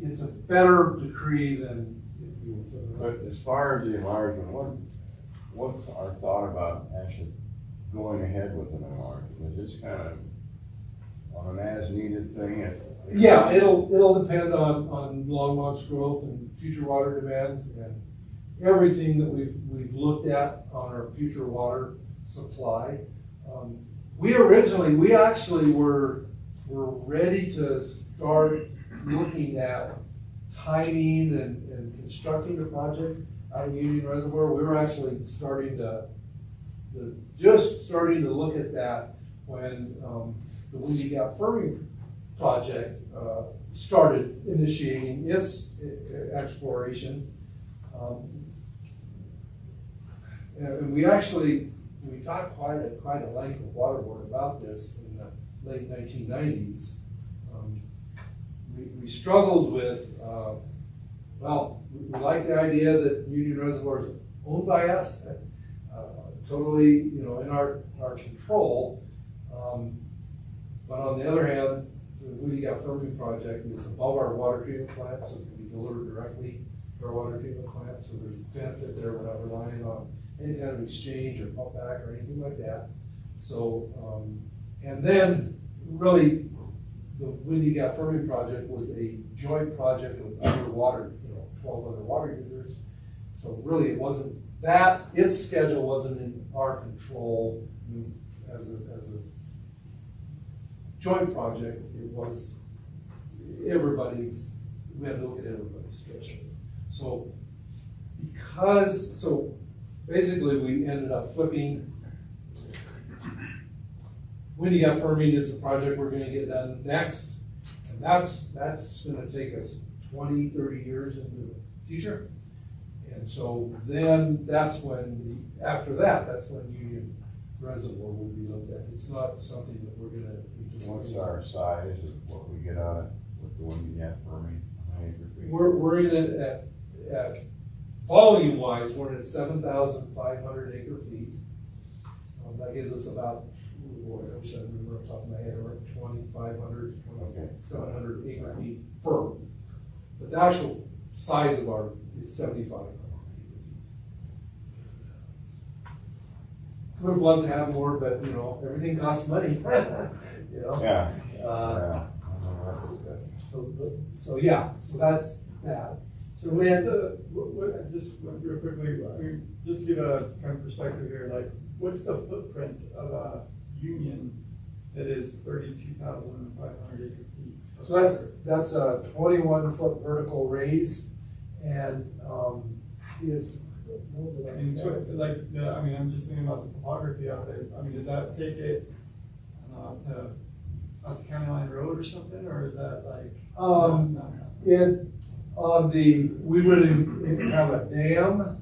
Speaker 5: It's a better decree than if you were to.
Speaker 1: But as far as the enlargement, what's our thought about actually going ahead with an enlargement? Is this kind of on an as-needed thing?
Speaker 5: Yeah, it'll depend on Longmont's growth and future water demands and everything that we've looked at on our future water supply. We actually were ready to start looking at timing and constructing the project out of Union Reservoir. We were actually starting to look at that when the Windy Gap Firming project started initiating its exploration. And we talked quite at length with Water Board about this in the late 1990s. We struggled with, we like the idea that Union Reservoir is owned by us, totally, in our control. But on the other hand, the Windy Gap Firming project is above our water treatment plant, so it can be delivered directly to our water treatment plant. So there's benefit there. We're not relying on any kind of exchange or pump back or anything like that. So, and then really the Windy Gap Fermi project was a joint project with other water, 12 other water users. So really it wasn't that, its schedule wasn't in our control. I mean, as a joint project, it was everybody's, we had to look at everybody's schedule. So basically we ended up flipping. Windy Gap Fermi is the project we're gonna get done next. And that's gonna take us 20, 30 years into the future. And so then that's when, after that, that's when Union Reservoir will be looked at. It's not something that we're gonna.
Speaker 1: What's our size of what we get on it with the Windy Gap Fermi? How many acre feet?
Speaker 5: We're in it at volume wise, we're at 7,500 acre feet. That gives us about, I wish I remember off the top of my head, we're at 2,500, 2,700 acre feet firm. But the actual size of our is 7,500 acre feet. Would have loved to have more, but everything costs money.
Speaker 1: Yeah.
Speaker 5: So that's that.
Speaker 6: So what's what, just real quickly, I mean, just to give a kind of perspective here, like, what's the footprint of a union that is 32,500 acre feet?
Speaker 5: So that's a 21-foot vertical raise, and it's.
Speaker 6: I mean, I'm just thinking about the topography out there. I mean, does that take it, I don't know, out to County Line Road or something, or is that like?
Speaker 5: We would have a dam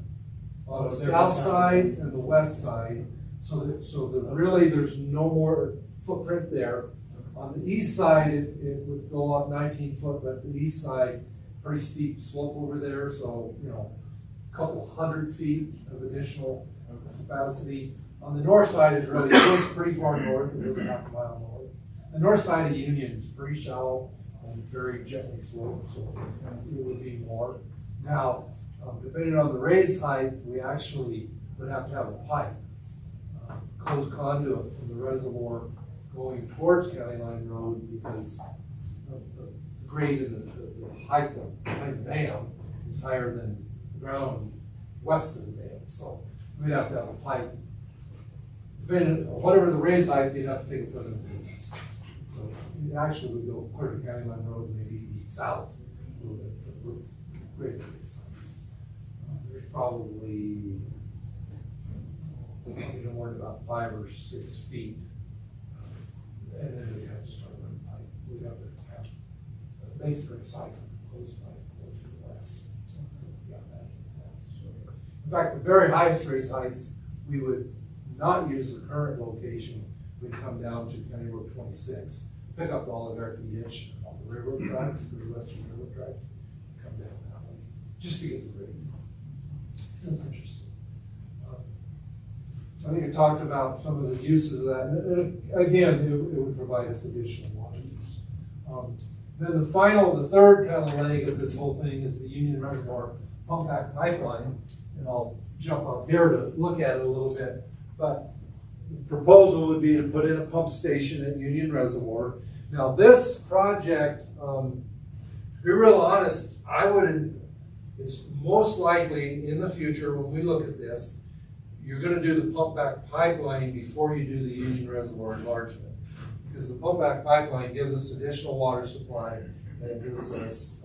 Speaker 5: on the south side and the west side, really there's no more footprint there. On the east side, it would go up 19 foot, but the east side, pretty steep slope over there, so a couple hundred feet of additional capacity. On the north side is really, it goes pretty far north, it goes a half a mile north. The north side of Union is pretty shallow and very gently sloped, so it would be more. Now, depending on the raised height, we actually would have to have a pipe, closed conduit from the reservoir going towards County Line Road, because the grade and the height of the dam is higher than the ground west of the dam. So we'd have to have a pipe. Depending on whatever the raised height, you'd have to take it further to the east. So it actually would go clear to County Line Road, maybe south a little bit for greater raised heights. There's probably more than about 5 or 6 feet. And then we'd have to start running pipe. We'd have to have basically a siphon, close pipe, going to the west. So we got that. In fact, the very highest raised heights, we would not use the current location. We'd come down to County Road 26, pick up the Oligarchy ditch on the railroad tracks, the western railroad tracks, come down that way, just to get the grade. So it's interesting. So I think I talked about some of the uses of that. And again, it would provide us additional water use. Then the third kind of leg of this whole thing is the Union Reservoir pump back pipeline. And I'll jump up here to look at it a little bit. But the proposal would be to put in a pump station at Union Reservoir. Now this project, to be real honest, it's most likely in the future when we look at this, you're going to do the pump back pipeline before you do the Union Reservoir enlargement. Because the pump back pipeline gives us additional water supply and it gives us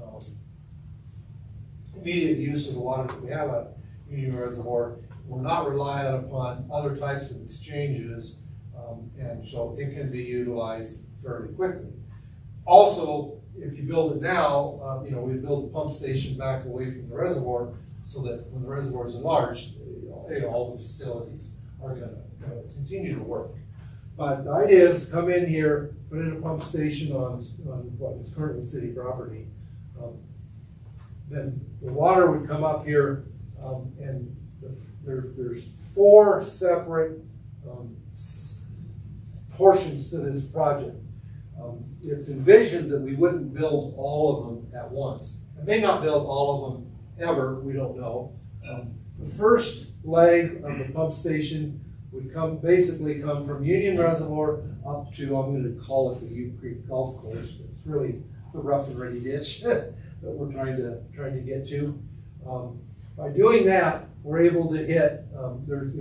Speaker 5: immediate use of the water that we have at Union Reservoir. We're not reliant upon other types of exchanges, and so it can be utilized fairly quickly. Also, if you build it now, we build the pump station back away from the reservoir so that when the reservoir is enlarged, all the facilities are going to continue to work. But the idea is come in here, put in a pump station on what is currently city property. Then the water would come up here, and there's 4 separate portions to this project. It's envisioned that we wouldn't build all of them at once. I may not build all of them ever, we don't know. The first leg of the pump station would basically come from Union Reservoir up to, I'm gonna call it the U Creek Golf Course, but it's really the rough and ready ditch that we're trying to get to. By doing that, we're able to hit, there's,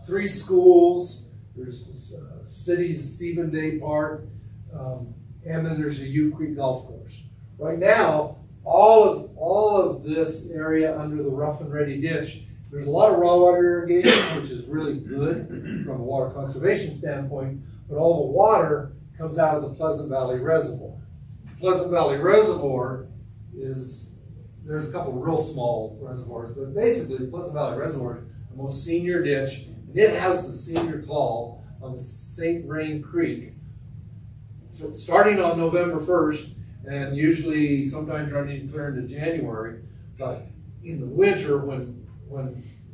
Speaker 5: 3 schools, there's city's Stephen Day Park, and then there's a U Creek Golf Course. Right now, all of this area under the rough and ready ditch, there's a lot of raw water irrigation, which is really good from a water conservation standpoint, but all the water comes out of the Pleasant Valley Reservoir. Pleasant Valley Reservoir there's a couple of real small reservoirs, but basically Pleasant Valley Reservoir is the most senior ditch, and it has the senior call on the St. Vrain Creek, starting on November 1st, and usually sometimes running clear into January. But in the winter, when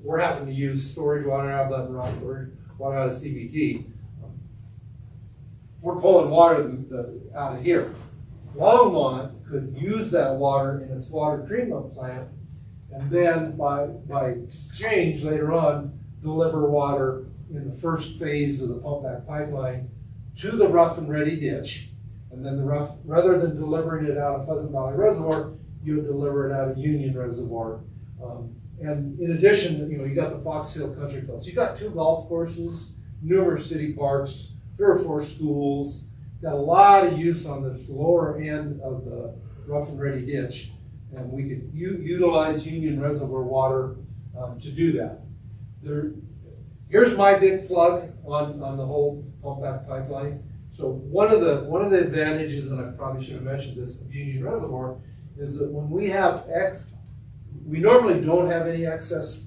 Speaker 5: we're having to use storage water out of Button Rock, storage water out of CBT, we're pulling water out of here. Longmont could use that water in its water treatment plant, and then by exchange later on, deliver water in the first phase of the pump back pipeline to the rough and ready ditch. And then rather than delivering it out of Pleasant Valley Reservoir, you would deliver it out of Union Reservoir. And in addition, you got the Fox Hill Country Club. So you got 2 golf courses, numerous city parks, 3 or 4 schools. Got a lot of use on this lower end of the rough and ready ditch, and we could utilize Union Reservoir water to do that. Here's my big plug on the whole pump back pipeline. So one of the advantages, and I probably should have mentioned this, of Union Reservoir, is that when we have we normally don't have any excess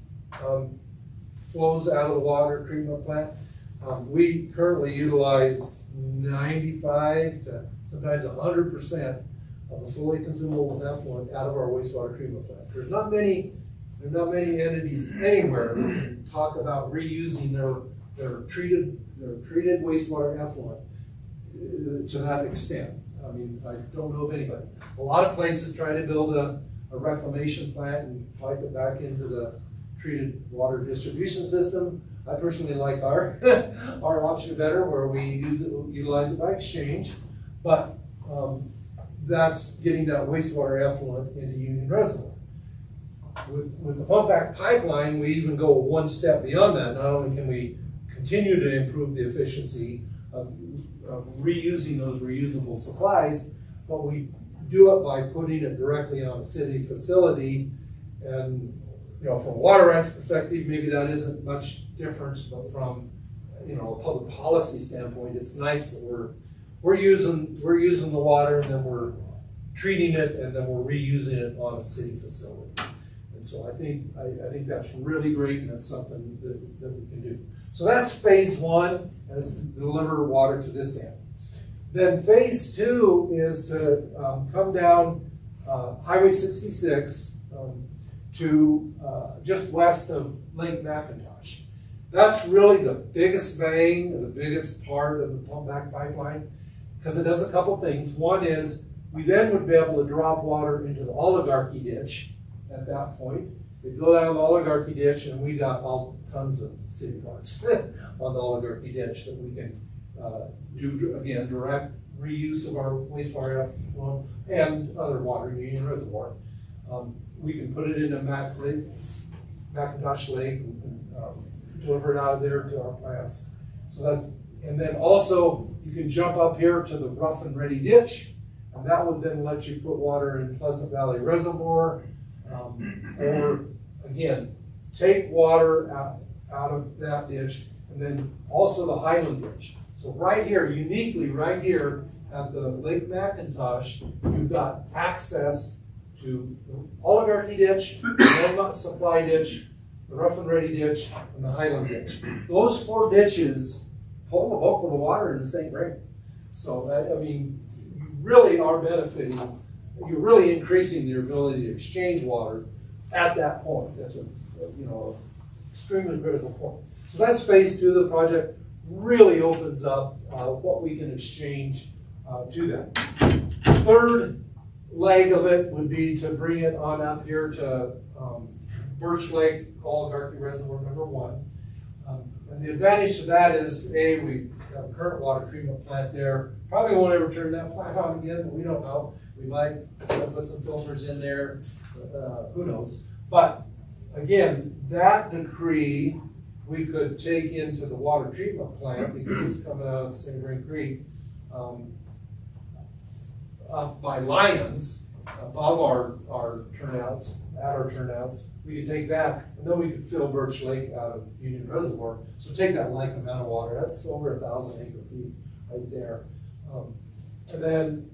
Speaker 5: flows out of the water treatment plant. We currently utilize 95 to sometimes 100% of the fully consumable effluent out of our wastewater treatment plant. There's not many entities anywhere that can talk about reusing their treated wastewater effluent to that extent. I mean, I don't know of anybody. A lot of places try to build a reclamation plant and pipe it back into the treated water distribution system. I personally like our option better, where we utilize it by exchange, but that's getting that wastewater effluent into Union Reservoir. With the pump back pipeline, we even go 1 step beyond that. Not only can we continue to improve the efficiency of reusing those reusable supplies, but we do it by putting it directly on a city facility. And from a water rights perspective, maybe that isn't much difference, but from a public policy standpoint, it's nice that we're using the water, and then we're treating it, and then we're reusing it on a city facility. And so I think that's really great, and that's something that we can do. So that's phase 1, and it's to deliver water to this end. Then phase 2 is to come down Highway 66 to just west of Lake McIntosh. That's really the biggest bang, and the biggest part of the pump back pipeline, because it does a couple things. One is we then would be able to drop water into the Oligarchy ditch at that point. We'd go down the Oligarchy ditch, and we got all tons of city parks on the Oligarchy ditch that we can do, again, direct reuse of our wastewater effluent and other water in Union Reservoir. We can put it into McIntosh Lake, we can deliver it out of there to our plants. So and then also you can jump up here to the rough and ready ditch, and that would then let you put water in Pleasant Valley Reservoir, or again, take water out of that ditch, and then also the Highland ditch. So right here, uniquely right here at the Lake McIntosh, you've got access to the Oligarchy ditch, the Longmont Supply ditch, the rough and ready ditch, and the Highland ditch. Those 4 ditches pull the bulk of the water in the St. Vrain. So, I mean, you really are benefiting, you're really increasing your ability to exchange water at that point. That's a extremely critical point. So that's phase 2 of the project. Really opens up what we can exchange to that. Third leg of it would be to bring it on up here to Birch Lake Oligarchy Reservoir number 1. And the advantage to that is, A, we have a current water treatment plant there. Probably won't ever turn that plant on again, but we don't know. We might put some filters in there, who knows. But again, that decree we could take into the water treatment plant because it's coming out of the St. Vrain Creek up by Lyons, above our turnouts, at our turnouts. We could take that, and then we could fill Birch Lake out of Union Reservoir. So take that like amount of water. That's over 1,000 acre-feet right there. And then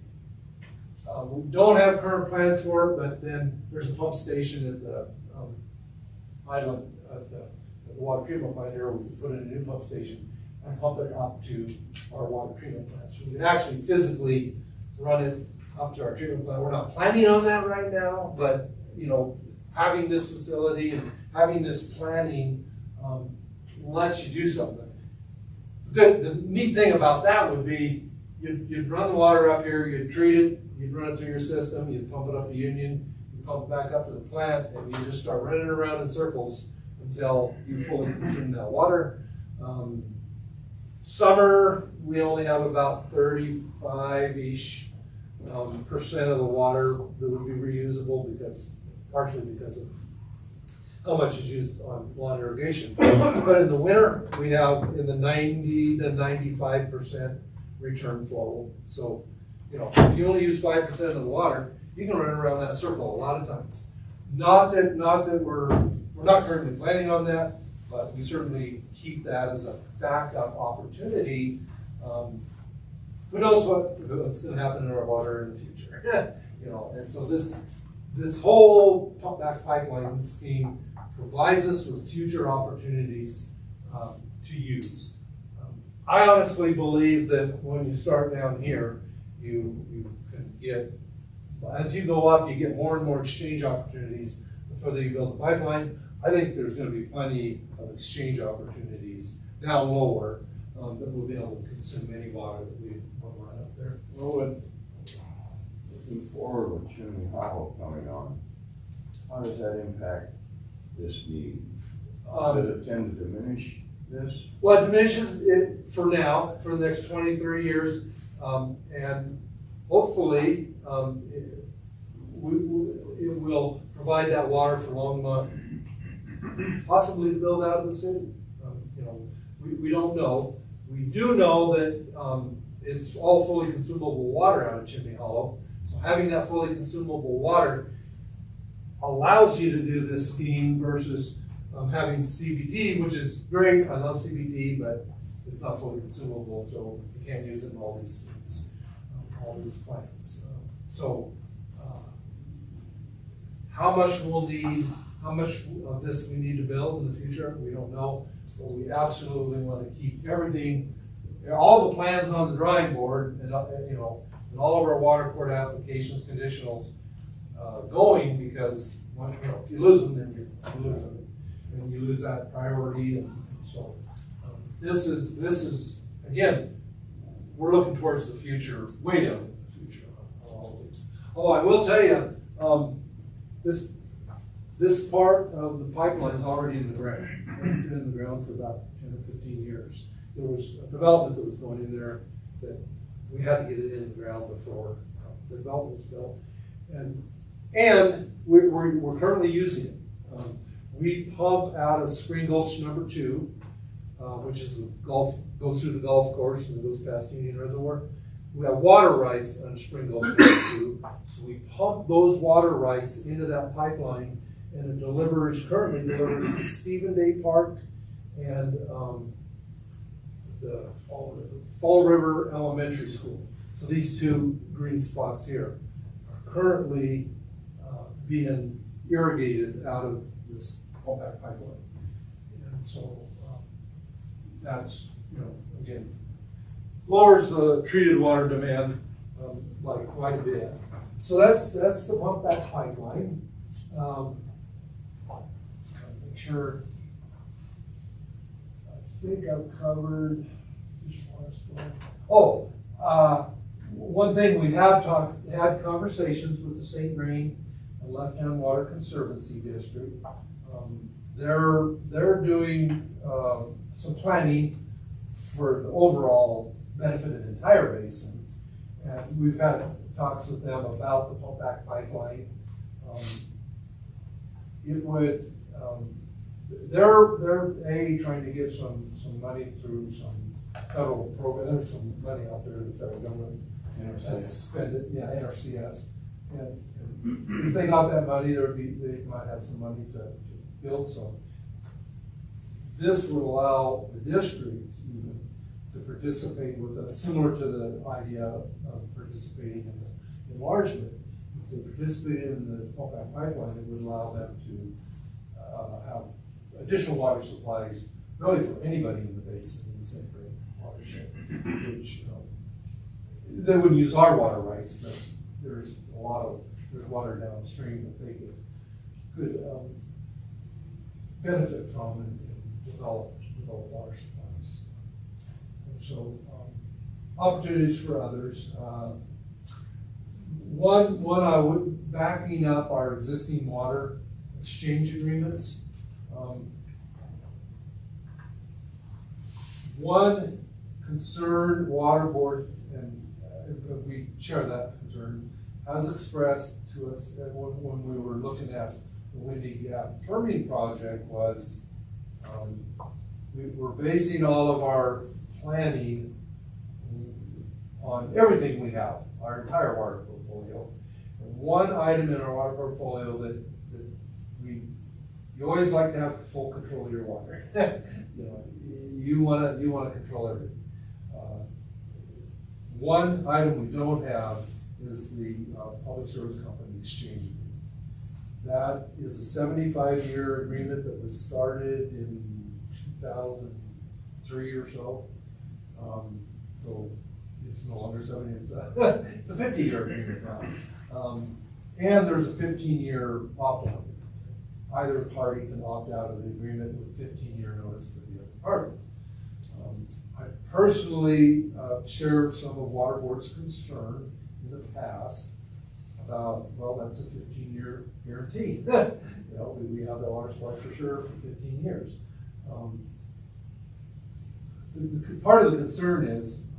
Speaker 5: we don't have current plans for it, but then there's a pump station at the island at the water treatment plant here. We could put in a new pump station and pump it up to our water treatment plant. So we can actually physically run it up to our treatment plant. We're not planning on that right now, but you know, having this facility and having this planning lets you do something. The neat thing about that would be you'd run the water up here, you'd treat it, you'd run it through your system, you'd pump it up to Union, you pump it back up to the plant, and you just start running around in circles until you fully consume that water. Summer, we only have about 35-ish percent of the water that would be reusable partially because of how much is used on lawn irrigation. But in the winter, we have in the 90 to 95% return flow. So, you know, if you only use 5% of the water, you can run around that circle a lot of times. Not that we're not currently planning on that, but we certainly keep that as a backup opportunity. Who knows what's going to happen in our water in the future? You know, and so this whole pump back pipeline scheme provides us with future opportunities to use. I honestly believe that when you start down here, you can get, as you go up, you get more and more exchange opportunities the further you build the pipeline. I think there's going to be plenty of exchange opportunities down lower that will be able to consume any water that we want to run up there.
Speaker 1: Well, looking forward with Chimney Hollow coming on, how does that impact this need? Does it tend to diminish this?
Speaker 5: Well, it diminishes it for now, for the next 20, 30 years, and hopefully it will provide that water for Longmont, possibly to build out of the city. You know, we don't know. We do know that it's all fully consumable water out of Chimney Hollow. So having that fully consumable water allows you to do this scheme versus having CBD, which is great. I love CBD, but it's not fully consumable, so you can't use it in all these schemes, all these plans. How much we'll need, how much of this we need to build in the future, we don't know. But we absolutely want to keep everything, all the plans on the drawing board, and you know, and all of our water court applications, conditionals going, because if you lose them, then you lose them, and you lose that priority. And so this is again, we're looking towards the future, way down in the future on all of these. Oh, I will tell you, this part of the pipeline is already in the ground. It's been in the ground for about 10 or 15 years. There was a development that was going in there that we had to get it in the ground before the development was built. And we're currently using it. We pump out of Spring Gulch number 2, which is goes through the golf course and goes past Union Reservoir. We have water rights on Spring Gulch number 2, so we pump those water rights into that pipeline, and it currently delivers to Stephen Day Park and the Fall River Elementary School. So these two green spots here are currently being irrigated out of this pumpback pipeline. And so that's, again, lowers the treated water demand by quite a bit. So that's the pumpback pipeline. Make sure, I think I've covered. One thing we have had conversations with the St. Vrain and Left Hand Water Conservancy District. they're doing, some planning for the overall benefit of the entire basin. And we've had talks with them about the pump back pipeline. It would, they're trying to get some money through some federal program. There's some money out there, the federal government has to spend it, yeah, NRCS. And if they got that money, they might have some money to build some. This would allow the district even to participate with us, similar to the idea of participating in the enlargement. If they participated in the pump back pipeline, it would allow them to have additional water supplies, really for anybody in the basin in the St. Croix watershed, which they wouldn't use our water rights, but there's water downstream that they could benefit from and develop water supplies. And so opportunities for others. One I would, backing up our existing water exchange agreements. One concern water board, and we share that concern, has expressed to us that when we were looking at the Windy Gap firming project was we were basing all of our planning on everything we have, our entire water portfolio. And one item in our water portfolio that you always like to have full control of your water. You want to control everything. One item we don't have is the public service company exchange agreement. That is a 75-year agreement that was started in 2003 or so. So it's no longer 70, it's a 50-year agreement now. And there's a 15-year opt-out. Either party can opt out of the agreement with 15-year notice to the other party. I personally shared some of Water Board's concern in the past about, well, that's a 15-year guarantee. We have that water supply for sure for 15 years. Part of the concern is,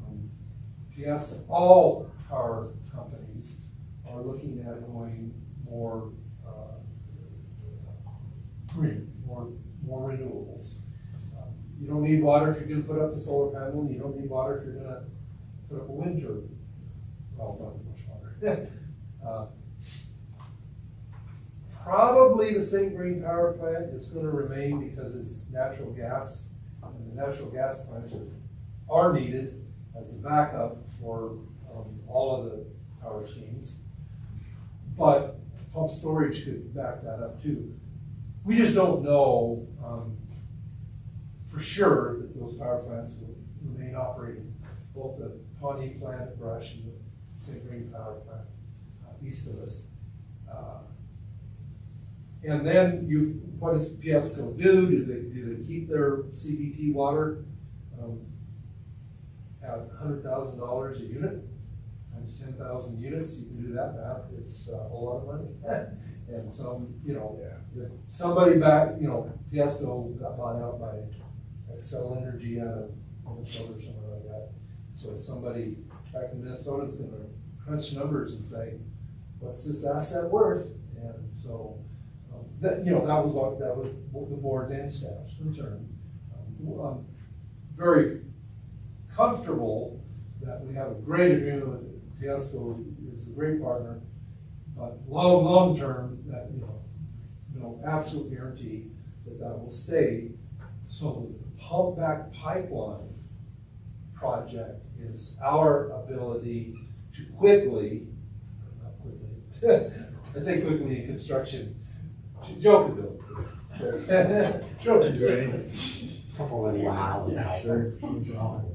Speaker 5: yes, all power companies are looking at going more green, more renewables. You don't need water if you're going to put up a solar panel. You don't need water if you're going to put up a wind turbine. Well, not as much water. Probably the St. Green power plant is going to remain because it's natural gas, and the natural gas plants are needed as a backup for all of the power schemes. But pump storage could back that up too. We just don't know for sure that those power plants will remain operating, both the Pawnee plant at Brush and the St. Green power plant east of us. And then what does PSCO do? Do they keep their CBT water at $100,000 a unit times 10,000 units? You can do that math. It's a whole lot of money. And some, somebody back, PSCO got bought out by Excel Energy out of Minnesota or something like that. So somebody back in Minnesota is going to crunch numbers and say, what's this asset worth? And so that was what the board and staff's concern. I'm very comfortable that we have a great agreement with PSCO, is a great partner, but long term, that absolute guarantee that will stay. So the pump back pipeline project is our ability to not quickly, I say quickly in construction, Joe can build it. Joe can do it.
Speaker 7: Couple of miles an hour.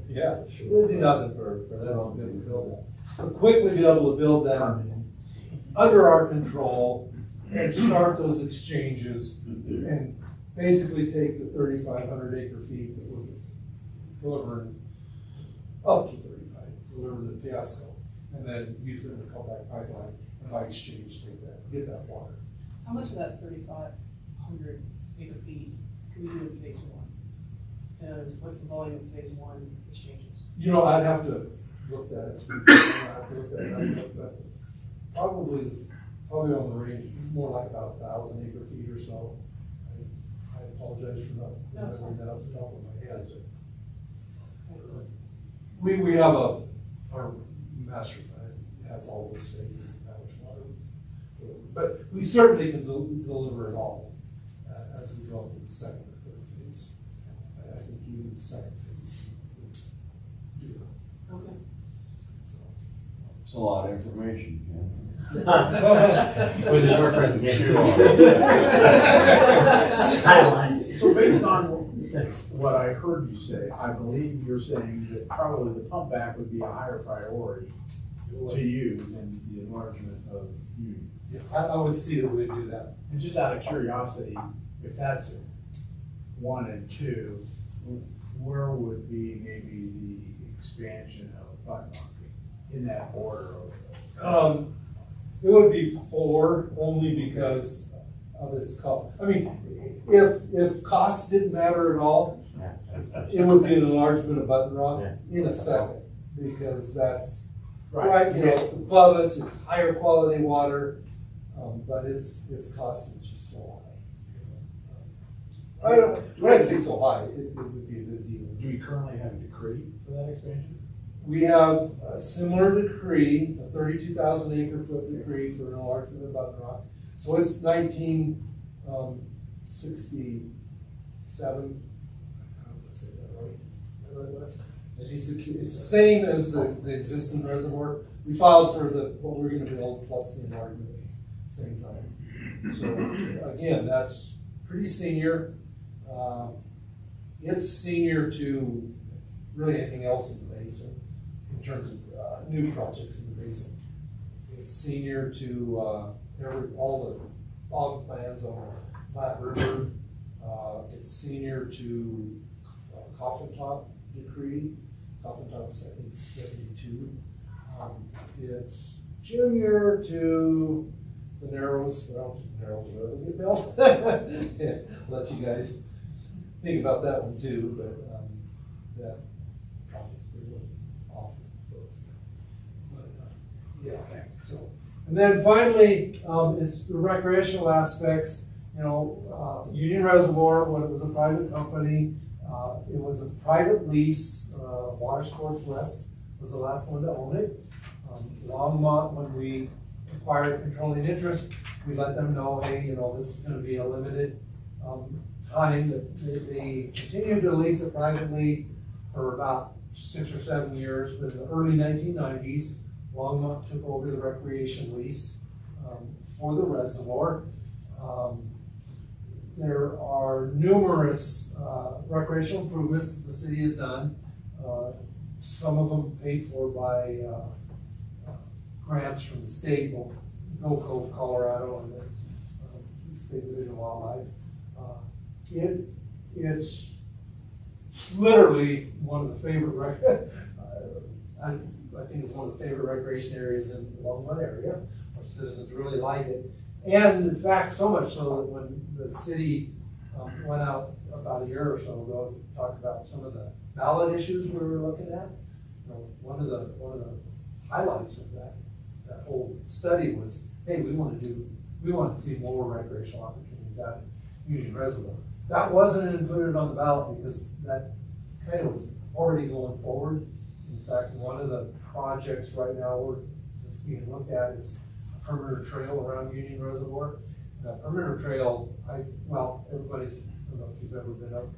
Speaker 5: Yeah, we'll do nothing for that, I'll be able to build that. But quickly be able to build that under our control and start those exchanges and basically take the 3,500 acre feet that we're delivering up to 35, deliver to PSCO, and then use them to come back pipeline and by exchange get that water.
Speaker 3: How much of that 3,500 acre feet can we do in phase one? And what's the volume of phase one exchanges?
Speaker 5: You know, I'd have to look at it. I'd have to look at it, but probably on the range, more like about 1,000 acre feet or so. I apologize for not remembering that off the top of my head. We have our master plan has all those phases of how much water. But we certainly can deliver it all as we go into the second or third phase. I think even the second phase would do that.
Speaker 3: Okay.
Speaker 5: So.
Speaker 1: It's a lot of information, Ken.
Speaker 7: It was a short presentation. Sidelines.
Speaker 8: So based on what I heard you say, I believe you're saying that probably the pump back would be a higher priority to you than the enlargement of Union.
Speaker 5: Yeah, I would see that we'd do that.
Speaker 8: And just out of curiosity, if that's 1 and 2, where would be maybe the expansion of Button Rock in that order?
Speaker 5: It would be 4 only because of its cost. I mean, if cost didn't matter at all, it would be an enlargement of Button Rock in a second, because that's right. You know, it's above us, it's higher quality water, but its cost is just so high. When I say so high, it would be a good deal.
Speaker 8: Do we currently have a decree for that expansion?
Speaker 5: We have a similar decree, a 32,000 acre foot decree for an enlargement of Button Rock. So it's 1967. I don't want to say that right. Is that right, Wes? 1960. It's the same as the existing reservoir. We filed for what we're going to build plus the enlargement at the same time. So again, that's pretty senior. It's senior to really anything else in the basin in terms of new projects in the basin. It's senior to all the fog plans on Platte River. It's senior to Coffin Top decree. Coffin Top's I think 72. It's junior to the Narrows. Well, Narrows Road will get built. Yeah, I'll let you guys think about that one too, but that project's pretty awful. But yeah, so. And then finally, it's the recreational aspects. You know, Union Reservoir, when it was a private company, it was a private lease. Water Sports West was the last one to own it. Longmont, when we acquired controlling interest, we let them know, hey, you know, this is going to be a limited time. They continued to lease it privately for about 6 or 7 years, but in the early 1990s, Longmont took over the recreation lease for the reservoir. There are numerous recreational improvements that the city has done. Some of them paid for by grants from the state, both Gold Cove, Colorado, and the State Division of Wildlife. It's literally one of the favorite I think it's one of the favorite recreation areas in the Longmont area. Our citizens really like it. And in fact, so much so that when the city went out about a year or so ago to talk about some of the ballot issues we were looking at, you know, one of the highlights of that whole study was, hey, we want to see more recreational opportunities out in Union Reservoir. That wasn't included on the ballot because that kind of was already going forward. In fact, one of the projects right now that's being looked at is a perimeter trail around Union Reservoir. The perimeter trail, everybody, I don't know if you've ever been up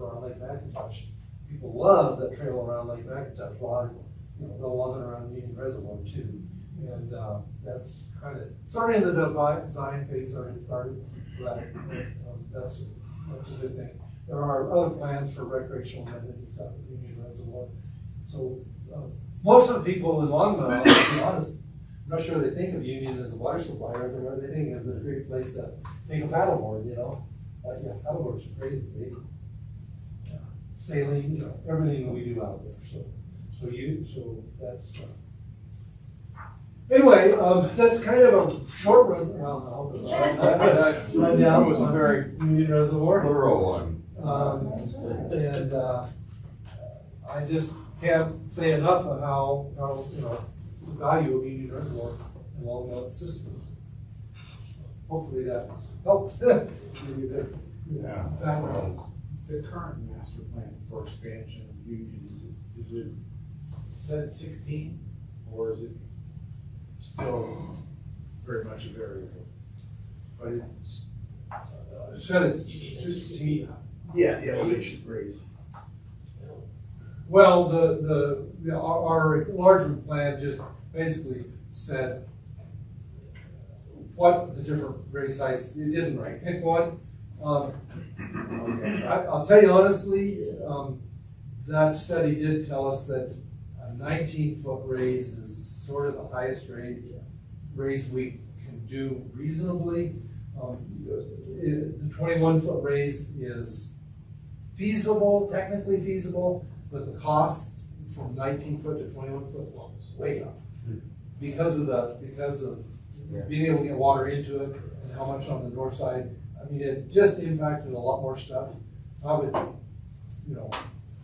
Speaker 5: around Lake McIntosh. People love that trail around Lake McIntosh. Well, they'll love it around Union Reservoir too. And that's kind of starting the design phase already started. So that's a good thing. There are other plans for recreational amenities out at Union Reservoir. So most of the people in Longmont, to be honest, I'm not sure they think of Union as a water supply reservoir. They think it's a great place to take a paddleboard, you know. Yeah, paddleboards are crazy, baby. Sailing, you know, everything that we do out there. So that's. Anyway, that's kind of a short run, rundown
Speaker 1: It was a very
Speaker 5: Union Reservoir.
Speaker 1: thorough one.
Speaker 5: And I just can't say enough of how, the value of Union Reservoir and Longmont system. Hopefully that helps. Give you the
Speaker 1: Yeah.
Speaker 5: background.
Speaker 8: The current master plan for expansion of Union, is it set 16, or is it still very much a variable? But it's,
Speaker 5: Said it 16.
Speaker 8: yeah, the elevation raise.
Speaker 5: Well, our enlargement plan just basically said what the different grade sites, you didn't pick one. I'll tell you honestly, that study did tell us that a 19-foot raise is sort of the highest raise we can do reasonably. The 21-foot raise is feasible, technically feasible, but the cost from 19 foot to 21 foot was way up. Because of being able to get water into it and how much on the north side. I mean, it just impacted a lot more stuff. So I would,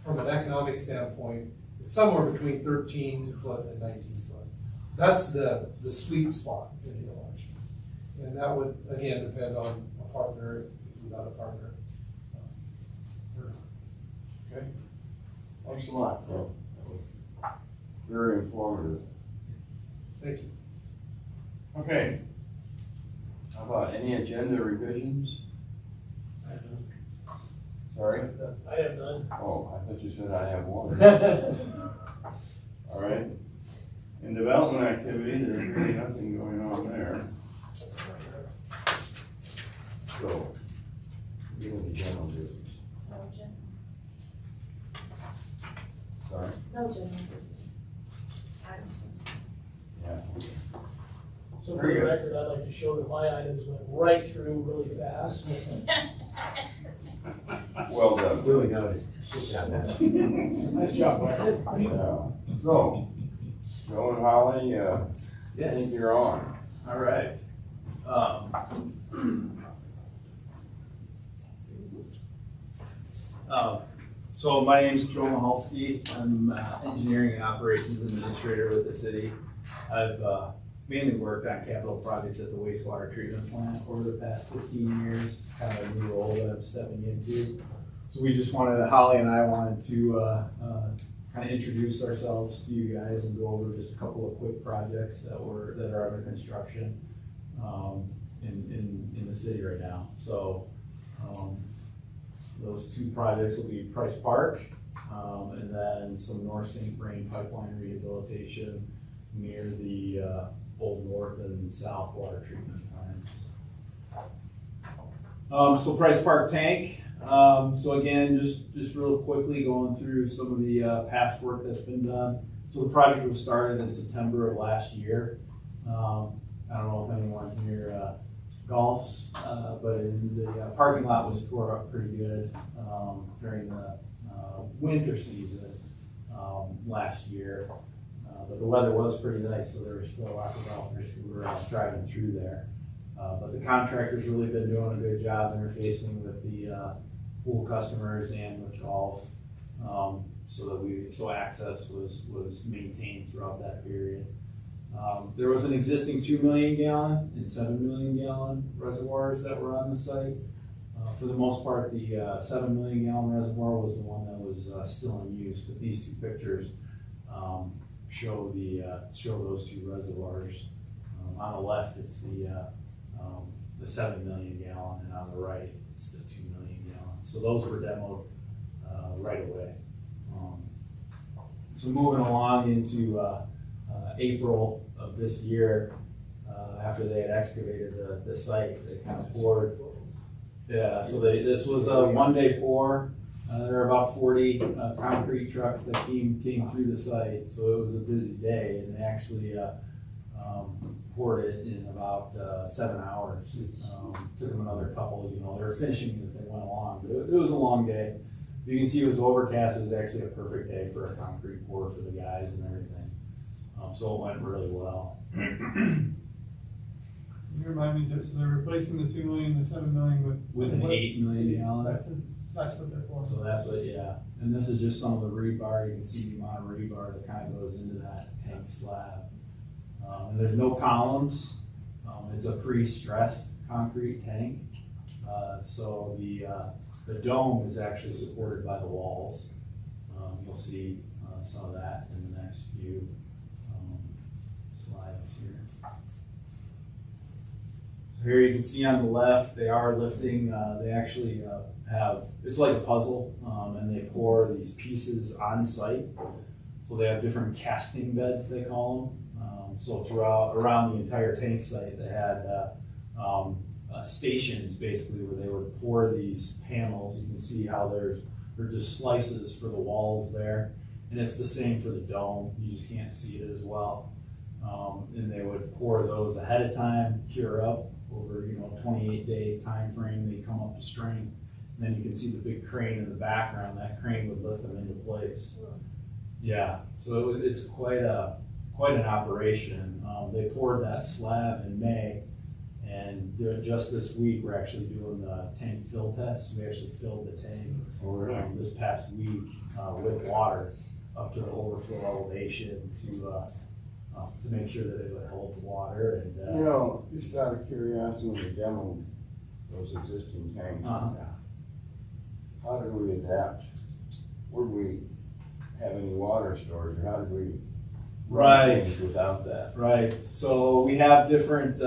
Speaker 5: from an economic standpoint, it's somewhere between 13 foot and 19 foot. That's the sweet spot in the election. And that would, again, depend on a partner, if we got a partner.
Speaker 1: Okay. Thanks a lot, Phil. Very informative.
Speaker 5: Thank you.
Speaker 1: Okay. How about any agenda revisions? Sorry?
Speaker 9: I have none.
Speaker 1: Oh, I thought you said I have one. All right. In development activity, there's really nothing going on there. So, give me the general business. Sorry?
Speaker 2: No general business. Items first.
Speaker 1: Yeah.
Speaker 9: So for
Speaker 1: Very
Speaker 9: the
Speaker 1: good.
Speaker 9: record, I'd like to show that my items went right through really fast.
Speaker 1: Well done.
Speaker 7: Duly noted.
Speaker 9: Nice job, Larry.
Speaker 1: Yeah. So, Joe and Holly, I think you're on.
Speaker 10: All right. So my name is Joe Mahalski. I'm engineering and operations administrator with the city. I've mainly worked on capital projects at the wastewater treatment plant over the past 15 years, kind of a new role that I'm stepping into. So we just wanted, Holly and I wanted to kind of introduce ourselves to you guys and go over just a couple of quick projects that are under construction in the city right now. So those two projects will be Price Park and then some North St. Vrain pipeline rehabilitation near the Old North and South water treatment plants. So Price Park tank. So again, just real quickly going through some of the past work that's been done. So the project was started in September of last year. I don't know if anyone here golfs, but the parking lot was tore up pretty good during the winter season last year. But the weather was pretty nice, so there were still lots of golfers who were driving through there. But the contractor's really been doing a good job interfacing with the pool customers and with golf, so access was maintained throughout that period. There was an existing 2 million gallon and 7 million gallon reservoirs that were on the site. For the most part, the 7 million gallon reservoir was the one that was still in use, but these two pictures show those two reservoirs. On the left, it's the 7 million gallon, and on the right, it's the 2 million gallon. So those were demoed right away. So moving along into April of this year, after they had excavated the site, they kind of poured. Yeah, so this was a one-day pour. There were about 40 concrete trucks that came through the site, so it was a busy day, and they actually poured it in about 7 hours. Took them another couple, they were finishing as they went along, but it was a long day. You can see it was overcast. It was actually a perfect day for a concrete pour for the guys and everything. So it went really well.
Speaker 6: Can you remind me, so they're replacing the 2 million, the 7 million
Speaker 10: With an
Speaker 6: what?
Speaker 10: 8 million gallon.
Speaker 6: That's what they're for.
Speaker 10: So that's what, yeah. And this is just some of the rebar. You can see the amount of rebar that kind of goes into that tank slab. And there's no columns. It's a pre-stressed concrete tank. So the dome is actually supported by the walls. You'll see some of that in the next few slides here. So here you can see on the left, they are lifting, they actually have, it's like a puzzle, and they pour these pieces on site. So they have different casting beds, they call them. So around the entire tank site, they had stations basically where they would pour these panels. You can see how they're just slices for the walls there. And it's the same for the dome, you just can't see it as well. And they would pour those ahead of time, cure up over, 28-day time frame. They come up to strength. And then you can see the big crane in the background. That crane would lift them into place. Yeah, so it's quite an operation. They poured that slab in May, and just this week we're actually doing the tank fill test. We actually filled the tank this past week with water up to the overflow elevation to make sure that it would hold the water. And
Speaker 1: just out of curiosity, when we demoed those existing tanks, how did we adapt? Would we have any water storage, or how did we run things without that?
Speaker 10: Right. So we have different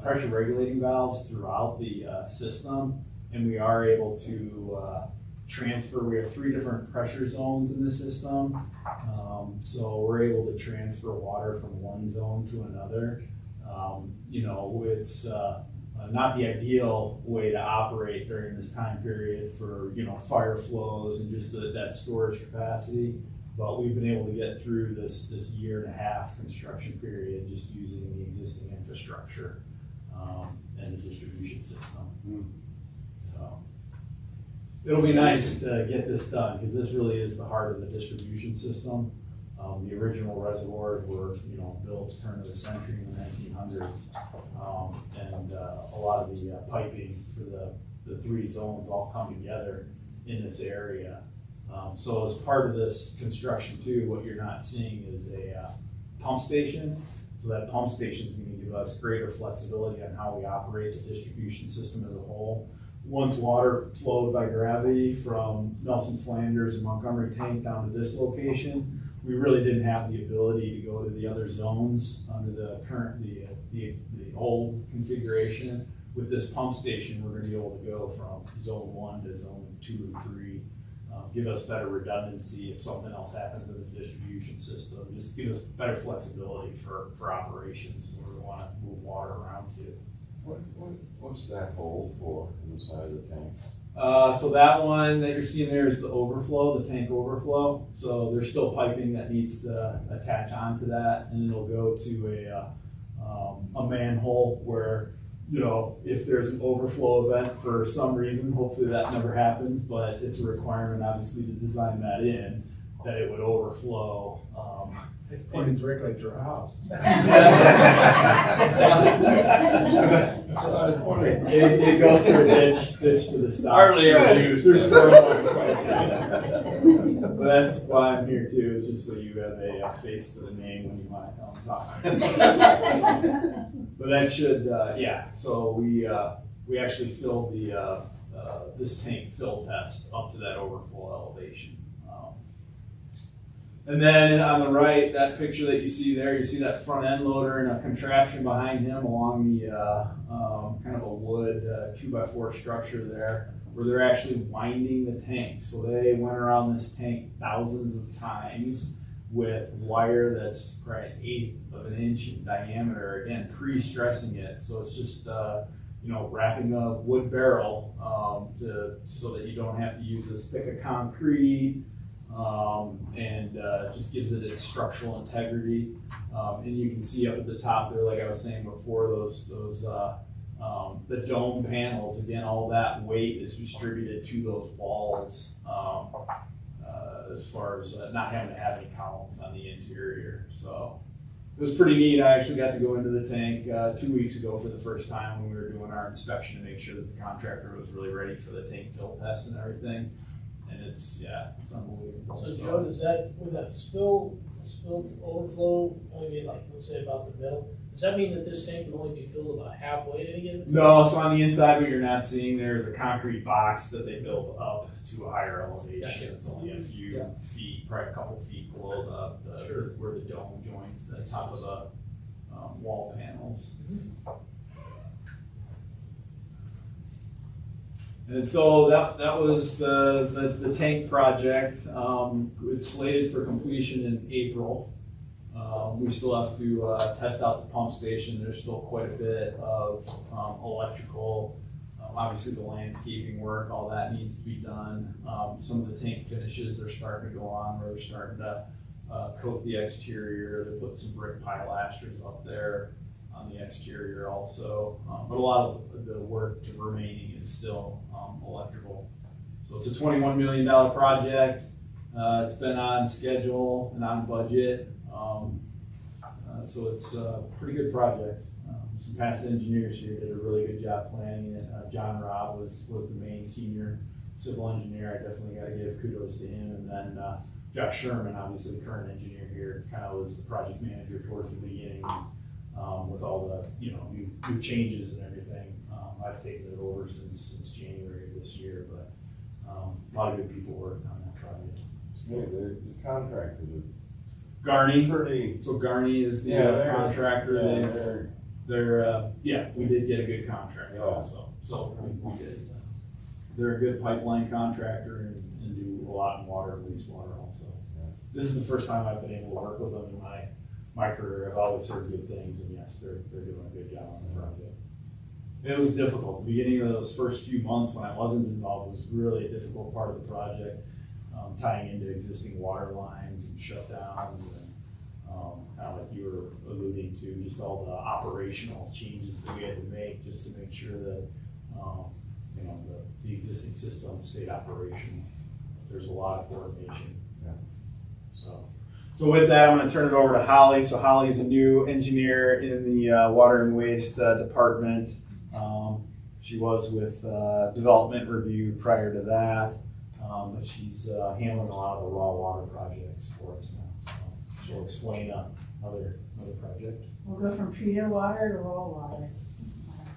Speaker 10: pressure regulating valves throughout the system, and we are able to transfer. We have 3 different pressure zones in the system, so we're able to transfer water from one zone to another. It's not the ideal way to operate during this time period for fire flows and just that storage capacity. But we've been able to get through this 1.5-year construction period just using the existing infrastructure and the distribution system. So it'll be nice to get this done because this really is the heart of the distribution system. The original reservoirs were, built turn of the century in the 1900s, and a lot of the piping for the 3 zones all come together in this area. So as part of this construction too, what you're not seeing is a pump station. So that pump station is going to give us greater flexibility on how we operate the distribution system as a whole. Once water flowed by gravity from Nelson Flanders and Montgomery Tank down to this location, we really didn't have the ability to go to the other zones under the current, the old configuration. With this pump station, we're going to be able to go from zone 1 to zone 2 and 3. Give us better redundancy if something else happens in the distribution system. Just give us better flexibility for operations where we want to move water around to.
Speaker 1: What's that hole for in the side of the tank?
Speaker 10: So that one that you're seeing there is the overflow, the tank overflow. So there's still piping that needs to attach onto that, and it'll go to a manhole where, if there's an overflow event for some reason, hopefully that never happens, but it's a requirement obviously to design that in, that it would overflow.
Speaker 8: It's pointing directly at your house.
Speaker 10: It goes through a ditch to the south.
Speaker 1: Hardly ever used.
Speaker 10: But that's why I'm here too, is just so you have a face to the name when you want to come talk. But that should, so we actually filled this tank fill test up to that overflow elevation. And then on the right, that picture that you see there, you see that front end loader and a contraption behind him along the kind of a wood 2x4 structure there, where they're actually winding the tank. So they went around this tank thousands of times with wire that's probably 1/8 of an inch in diameter, again, pre-stressing it. So it's just, wrapping a wood barrel so that you don't have to use as thick a concrete, and just gives it its structural integrity. And you can see up at the top there, like I was saying before, the dome panels, again, all that weight is distributed to those walls as far as not having to have any columns on the interior. So it was pretty neat. I actually got to go into the tank 2 weeks ago for the first time when we were doing our inspection to make sure that the contractor was really ready for the tank fill test and everything. And it's unbelievable.
Speaker 9: So Joe, does that, with that spill overflow, I mean, like, let's say about the middle, does that mean that this tank would only be filled about halfway at any given time?
Speaker 10: No, so on the inside, what you're not seeing there is a concrete box that they built up to a higher elevation.
Speaker 9: Gotcha.
Speaker 10: It's only a few feet, probably a couple feet below where the dome joins the top of the wall panels. And so that was the tank project. It's slated for completion in April. We still have to test out the pump station. There's still quite a bit of electrical, obviously the landscaping work, all that needs to be done. Some of the tank finishes are starting to go on, where they're starting to coat the exterior. They put some brick pilasters up there on the exterior also. But a lot of the work remaining is still electrical. So it's a $21 million project. It's been on schedule and on budget. So it's a pretty good project. Some past engineers here did a really good job planning it. John Robb was the main senior civil engineer. I definitely got to give kudos to him. And then Josh Sherman, obviously the current engineer here, kind of was the project manager towards the beginning with all the new changes and everything. I've taken it over since January of this year, but a lot of good people working on that project.
Speaker 1: Yeah, the contractor,
Speaker 10: Garney.
Speaker 1: pretty.
Speaker 10: So Garney is the contractor. We did get a good contract also. So we did. They're a good pipeline contractor and do a lot in water and wastewater also.
Speaker 1: Yeah.
Speaker 10: This is the first time I've been able to work with them in my career. I've always heard good things, and yes, they're doing a good job on the project. It was difficult. The beginning of those first few months when I wasn't involved was really a difficult part of the project. Tying into existing water lines and shutdowns and kind of like you were alluding to, just all the operational changes that we had to make just to make sure that the existing system stayed operational. There's a lot of coordination.
Speaker 1: Yeah.
Speaker 10: So with that, I'm going to turn it over to Holly. So Holly is a new engineer in the water and waste department. She was with development review prior to that. But she's handling a lot of the raw water projects for us now. So she'll explain another project.
Speaker 11: We'll go from treated water to raw water.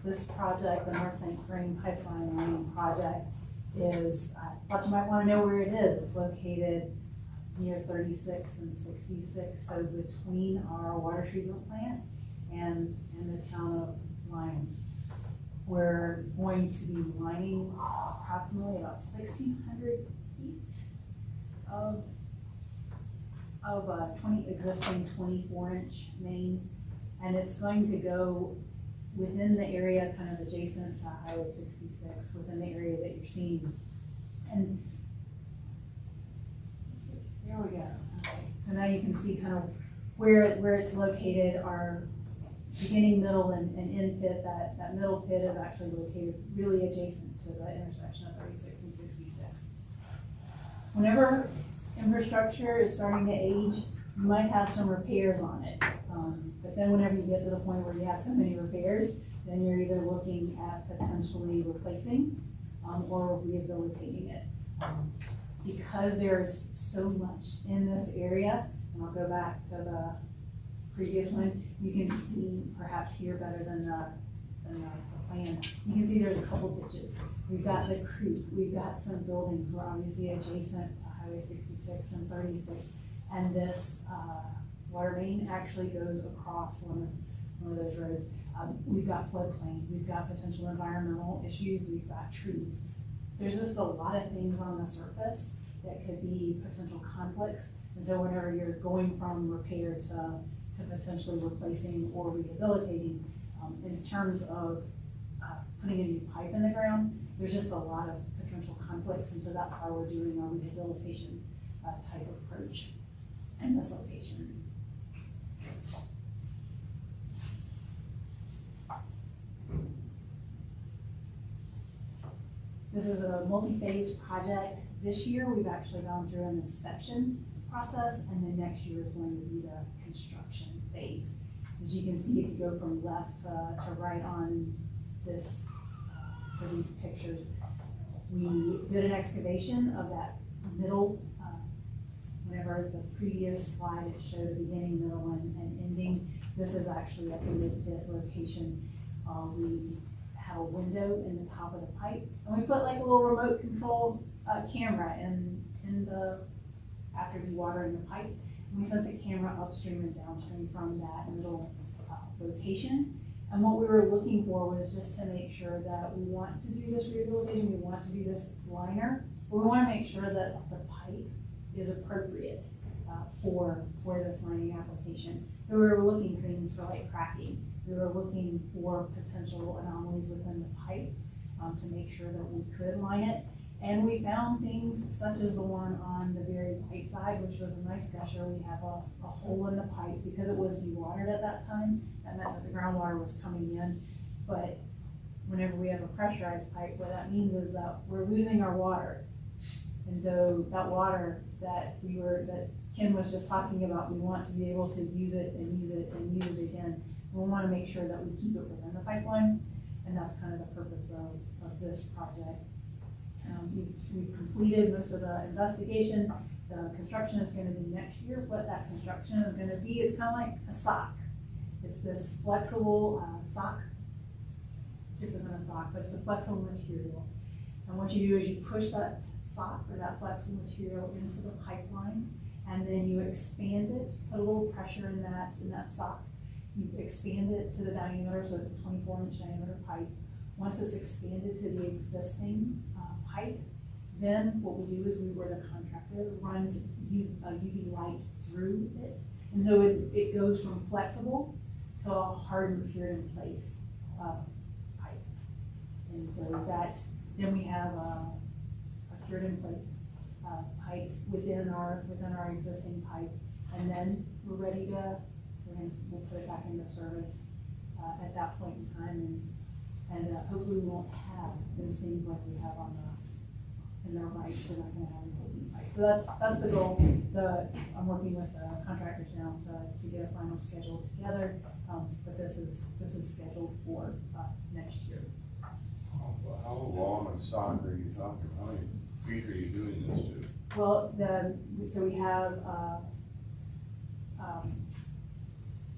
Speaker 11: This project, the North St. Croix Pipeline Line Project, is, thought you might want to know where it is. It's located near 36 and 66, so between our water treatment plant and the town of Lyons. We're going to be lining approximately about 1,600 feet of a existing 24-inch main, and it's going to go within the area kind of adjacent to Highway 66, within the area that you're seeing. And there we go. Okay. So now you can see kind of where it's located. Our beginning, middle, and end pit, that middle pit is actually located really adjacent to the intersection of 36 and 66. Whenever infrastructure is starting to age, you might have some repairs on it. But then whenever you get to the point where you have so many repairs, then you're either looking at potentially replacing or rehabilitating it. Because there's so much in this area, and I'll go back to the previous one, you can see perhaps here better than the plan. You can see there's a couple ditches. We've got the creek, we've got some buildings. We're obviously adjacent to Highway 66 and 36, and this water main actually goes across one of those roads. We've got floodplain, we've got potential environmental issues, we've got trees. There's just a lot of things on the surface that could be potential conflicts. And so whenever you're going from repair to potentially replacing or rehabilitating, in terms of putting a new pipe in the ground, there's just a lot of potential conflicts. And so that's why we're doing our rehabilitation type approach in this location. This is a multi-phase project. This year, we've actually gone through an inspection process, and then next year is going to be the construction phase. As you can see, if you go from left to right on this, for these pictures, we did an excavation of that middle, whenever the previous slide, it showed a beginning, middle, and ending. This is actually at the mid-pit location. We have a window in the top of the pipe, and we put like a little remote control camera in the, after dewatering the pipe. And we sent the camera upstream and downstream from that middle location. And what we were looking for was just to make sure that we want to do this rehabilitation, we want to do this liner, but we want to make sure that the pipe is appropriate for this lining application. So we were looking things for like cracking. We were looking for potential anomalies within the pipe to make sure that we could line it. And we found things such as the one on the very right side, which was a nice gusher. We have a hole in the pipe because it was dewatered at that time. That meant that the groundwater was coming in. But whenever we have a pressurized pipe, what that means is that we're losing our water. And so that water that Ken was just talking about, we want to be able to use it and use it and use it again. We want to make sure that we keep it within the pipeline, and that's kind of the purpose of this project. We've completed most of the investigation. The construction is going to be next year. What that construction is going to be, it's kind of like a sock. It's this flexible sock, different than a sock, but it's a flexible material. And what you do is you push that sock or that flexible material into the pipeline, and then you expand it, put a little pressure in that sock. You expand it to the diameter, so it's a 24-inch diameter pipe. Once it's expanded to the existing pipe, then what we do is where the contractor runs a UV light through it. And so it goes from flexible to a hardened, cured in place pipe. And so then we have a cured in place pipe within our existing pipe. And then we're ready to, we'll put it back into service at that point in time, and hopefully we won't have those things like we have in the right. We're not going to have in closing pipe. So that's the goal. I'm working with the contractors now to get a final schedule together, but this is scheduled for next year.
Speaker 1: How long a sock are you talking? How many feet are you doing this to?
Speaker 11: Well, so we have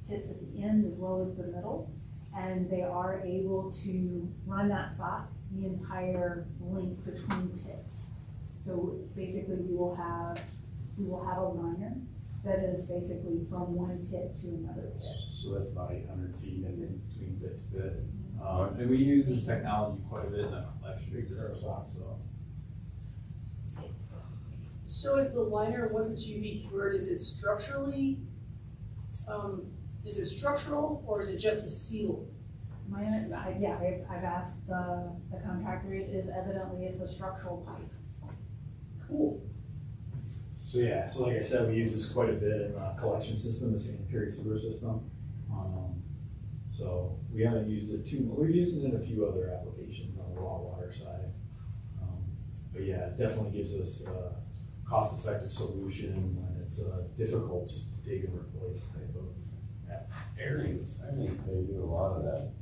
Speaker 11: pits at the end as well as the middle, and they are able to run that sock the entire length between pits. So basically we will have a liner that is basically from one pit to another pit.
Speaker 10: So that's about 800 feet in between pit to pit. And we use this technology quite a bit in the collection system.
Speaker 3: So is the liner, once it's UV cured, is it structurally, is it structural or is it just a seal?
Speaker 11: I've asked the contractor. It is evidently it's a structural pipe.
Speaker 3: Cool.
Speaker 10: So yeah, so like I said, we use this quite a bit in the collection system, the sanitary sewer system. So we haven't used it too much. We've used it in a few other applications on the raw water side. But yeah, it definitely gives us a cost-effective solution when it's difficult just to dig and replace type of areas.
Speaker 1: I think they do a lot of that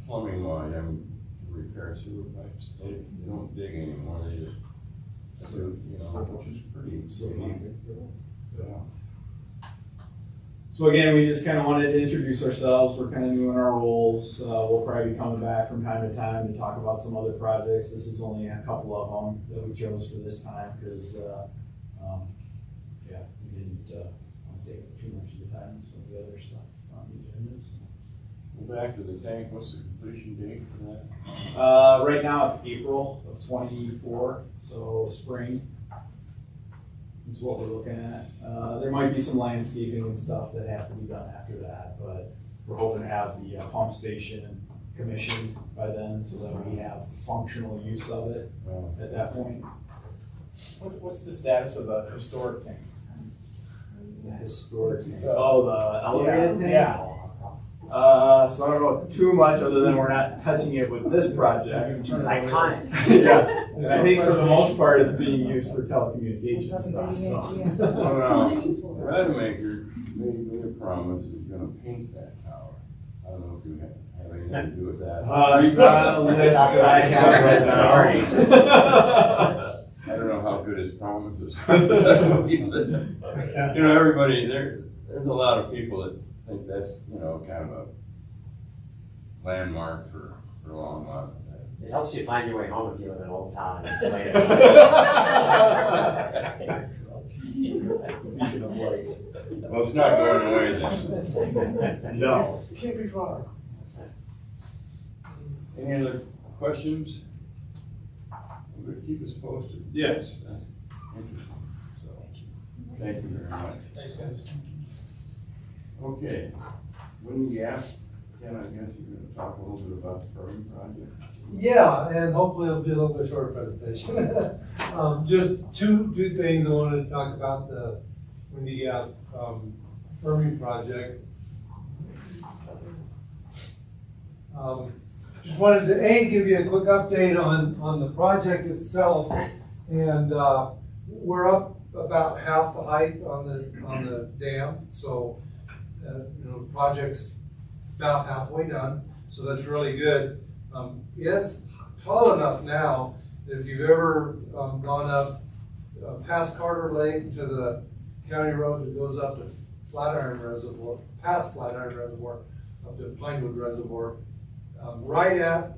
Speaker 1: plumbing line and repair sewer pipes. They don't dig anymore. They just which is pretty. Yeah.
Speaker 10: So again, we just kind of wanted to introduce ourselves. We're kind of new in our roles. We'll probably be coming back from time to time to talk about some other projects. This is only a couple of them that we chose for this time because, we didn't want to take up too much of the time with some of the other stuff on the agenda. So.
Speaker 1: Go back to the tank. What's the completion date for that?
Speaker 10: Right now it's April of 24, so spring is what we're looking at. There might be some landscaping and stuff that has to be done after that, but we're hoping to have the pump station commissioned by then so that we have the functional use of it at that point.
Speaker 8: What's the status of the historic tank?
Speaker 10: The historic tank. Oh, the elevated tank?
Speaker 8: Yeah.
Speaker 10: So I don't know too much other than we're not touching it with this project.
Speaker 7: It's iconic.
Speaker 10: Yeah, and I think for the most part, it's being used for telecommunications stuff, so.
Speaker 1: Well, Rademacher made me a promise he's gonna paint that tower. I don't know if you have anything to do with that.
Speaker 10: It's not on the list that I have right now.
Speaker 1: I don't know how good his promise is. That's what he said. You know, everybody, there's a lot of people that think that's, you know, kind of a landmark for Longmont.
Speaker 7: It helps you find your way home if you live in Old Town and Slade.
Speaker 1: Well, it's not going away then.
Speaker 10: No.
Speaker 9: Can't be far.
Speaker 1: Any other questions? We'll keep us posted.
Speaker 10: Yes.
Speaker 1: That's interesting. So, thank you very much.
Speaker 9: Thanks, guys.
Speaker 1: Okay, when you ask, Ken, I guess you're gonna talk a little bit about the Furman project.
Speaker 5: Yeah, and hopefully it'll be a little bit shorter presentation. Just two things I wanted to talk about the Windy Gap Fermi project. Just wanted to give you a quick update on the project itself, and we're up about half the height on the dam, so you know, the project's about halfway done, so that's really good. It's tall enough now that if you've ever gone up past Carter Lake to the county road that goes up to Flatiron Reservoir, past Flatiron Reservoir, up to Pinewood Reservoir, right at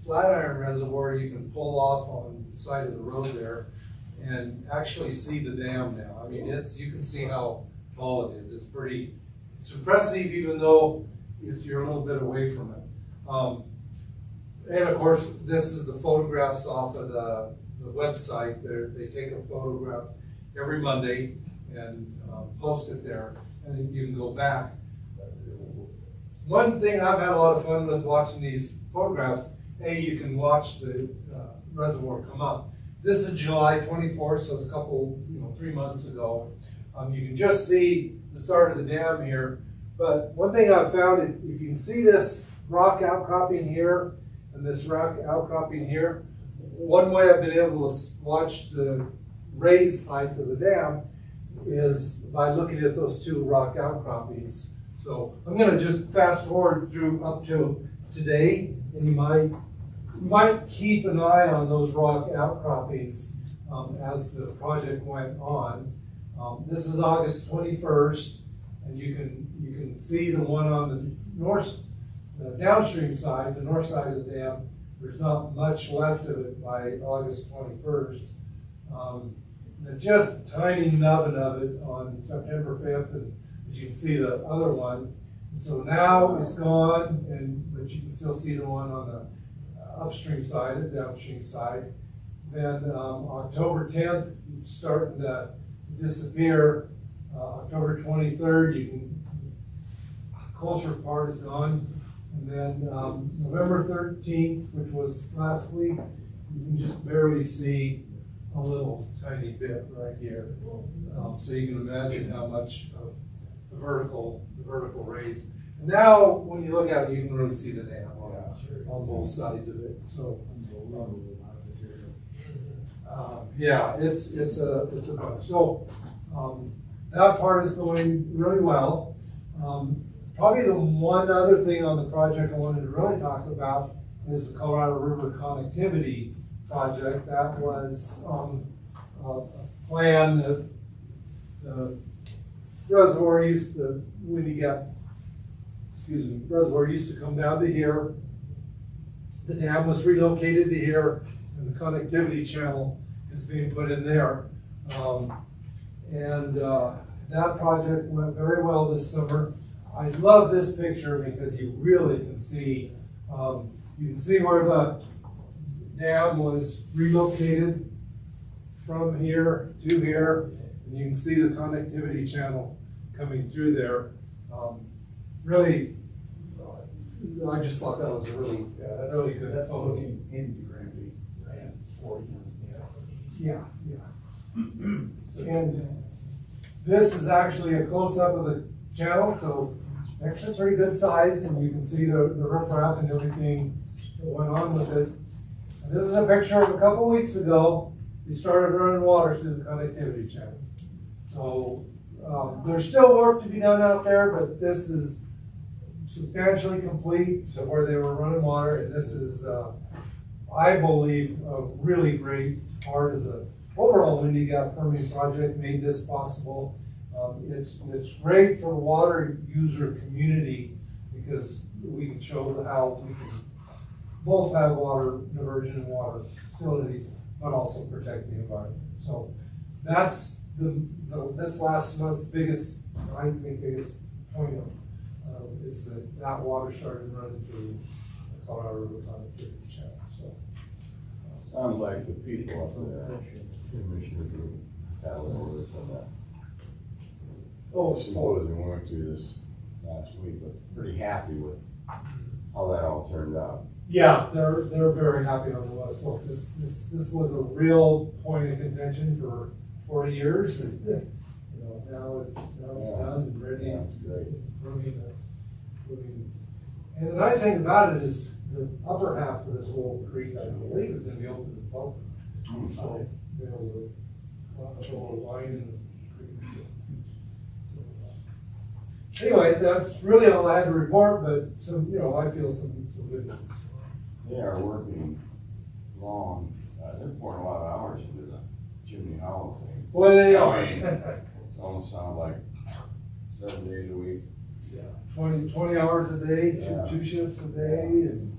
Speaker 5: Flatiron Reservoir, you can pull off on the side of the road there and actually see the dam now. I mean, you can see how tall it is. It's impressive, even though you're a little bit away from it. And of course, this is the photographs off of the website. They take a photograph every Monday and post it there, and then you can go back. One thing I've had a lot of fun with watching these photographs, you can watch the reservoir come up. This is July 24th, so it's a couple, 3 months ago. You can just see the start of the dam here. But one thing I've found, if you can see this rock outcropping here and this rock outcropping here, one way I've been able to watch the raised height of the dam is by looking at those two rock outcroppings. So I'm going to just fast forward through up to today, and you might keep an eye on those rock outcroppings as the project went on. This is August 21st, and you can see the one on the downstream side, the north side of the dam. There's not much left of it by August 21st. Just a tiny nubbin of it on September 5th, and you can see the other one. And so now it's gone, but you can still see the one on the upstream side and downstream side. Then October 10th, it's starting to disappear. October 23rd, closer part is gone. And then November 13th, which was last week, you can just barely see a little tiny bit right here. So you can imagine how much of the vertical raise. And now, when you look at it, you can really see the dam on both sides of it. So, yeah, it's a bunch. So that part is going really well. Probably the one other thing on the project I wanted to really talk about is the Colorado River Connectivity Project. That was a plan that the reservoir used to, reservoir used to come down to here. The dam was relocated to here, and the connectivity channel is being put in there. That project went very well this summer. I love this picture because you really can see, where the dam was relocated from here to here, and you can see the connectivity channel coming through there. Really, I just thought that was a really good
Speaker 8: That's
Speaker 5: photo.
Speaker 8: looking into Granby, right?
Speaker 5: Yeah. And this is actually a close-up of the channel, so actually pretty good size, and you can see the riprap and everything that went on with it. And this is a picture of a couple weeks ago. We started running water through the connectivity channel. So there's still work to be done out there, but this is substantially complete. So where they were running water, and this is, I believe, a really great part of the overall Windy Gap Permitting project. Made this possible. It's great for the water user community because we can show how we can both have water diversion and water facilities, but also protect the environment. So that's this last month's biggest, I think, biggest point of is that water started running through the Colorado River Connectivity Channel. So
Speaker 1: Sounds like the people up there, Commissioner Drew, got a little of this on that.
Speaker 5: oh,
Speaker 1: Supposedly we went through this last week, but pretty happy with how that all turned out.
Speaker 5: yeah, they're very happy on the West Slope. This was a real point of contention for 40 years, and you know now it's done and ready.
Speaker 1: Yeah, great.
Speaker 5: Moving. And the nice thing about it is the upper half of this whole creek, I believe, is going to be open to the public. So be able to control the line in the creek. Anyway, that's really all I had to report, but some, I feel some good news.
Speaker 1: They are working long, they're pouring a lot of hours into the Chimney Hollow thing.
Speaker 5: Boy, they
Speaker 1: I
Speaker 5: are.
Speaker 1: mean, it almost sounds like 7 days a week.
Speaker 5: Yeah, 20 hours a day,
Speaker 1: Yeah.
Speaker 5: two shifts a day, and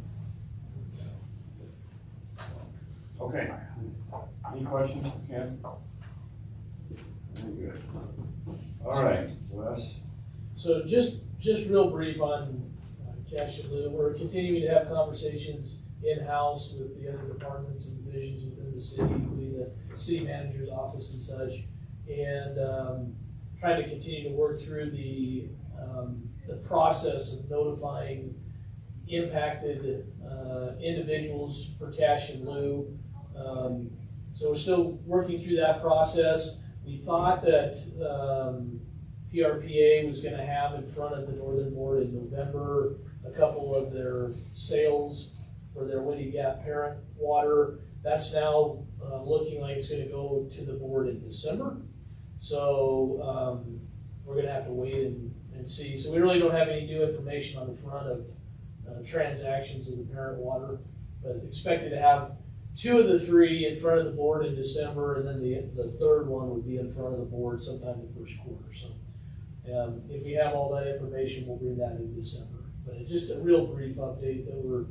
Speaker 1: Okay. Any questions for Ken? Very good. All right, Wes.
Speaker 9: So just real brief on cash and lieu. We're continuing to have conversations in-house with the other departments and divisions within the city, including the city manager's office and such, and trying to continue to work through the process of notifying impacted individuals for cash and lieu. So we're still working through that process. We thought that PRPA was going to have in front of the Northern Board in November a couple of their sales for their Windy Gap parent water. That's now looking like it's going to go to the board in December. So we're going to have to wait and see. So we really don't have any new information on the front of transactions of the parent water, but expected to have 2 of the 3 in front of the board in December, and then the third one would be in front of the board sometime in the first quarter. So if we have all that information, we'll bring that in December. But it's just a real brief update that we're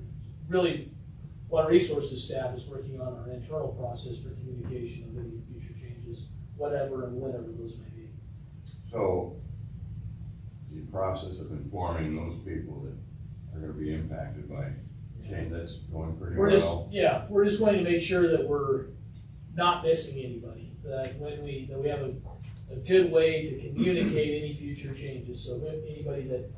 Speaker 9: really, Water Resources staff is working on our internal process for communication of any future changes, whatever and whenever those may be.
Speaker 1: So the process of informing those people that are going to be impacted by change, that's going pretty well.
Speaker 9: We're just going to make sure that we're not missing anybody. That we have a good way to communicate any future changes. So anybody that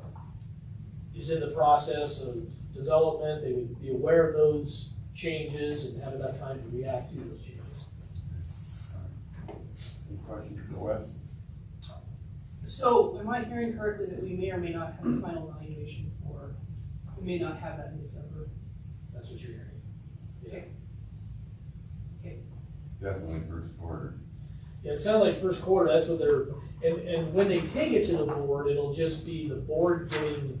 Speaker 9: is in the process of development, they would be aware of those changes and have enough time to react to those changes.
Speaker 1: Any questions for Wes?
Speaker 3: So am I hearing correctly that we may or may not have a final evaluation for, we may not have that in December?
Speaker 9: That's what you're hearing.
Speaker 3: Okay. Okay.
Speaker 1: Definitely first quarter.
Speaker 9: Yeah, it sounds like first quarter, that's what they're, and when they take it to the board, it'll just be the board getting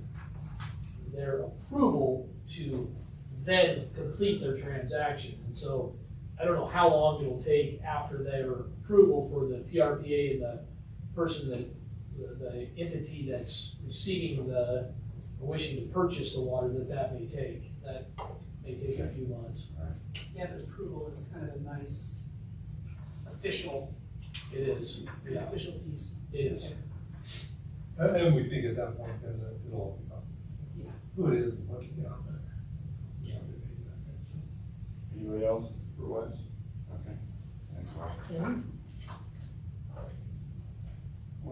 Speaker 9: their approval to then complete their transaction. And so I don't know how long it'll take after their approval for the PRPA and the person that, the entity that's receiving or wishing to purchase the water, that may take. That may take a few months.
Speaker 3: Yeah, but approval is kind of a nice official,
Speaker 9: It is.
Speaker 3: it's an official piece.
Speaker 9: It is.
Speaker 5: and we think at that point then that it'll all be done.
Speaker 3: Yeah.
Speaker 5: Who it is and what,
Speaker 9: Yeah.
Speaker 1: Anybody else for Wes? Okay. Thanks, Wes.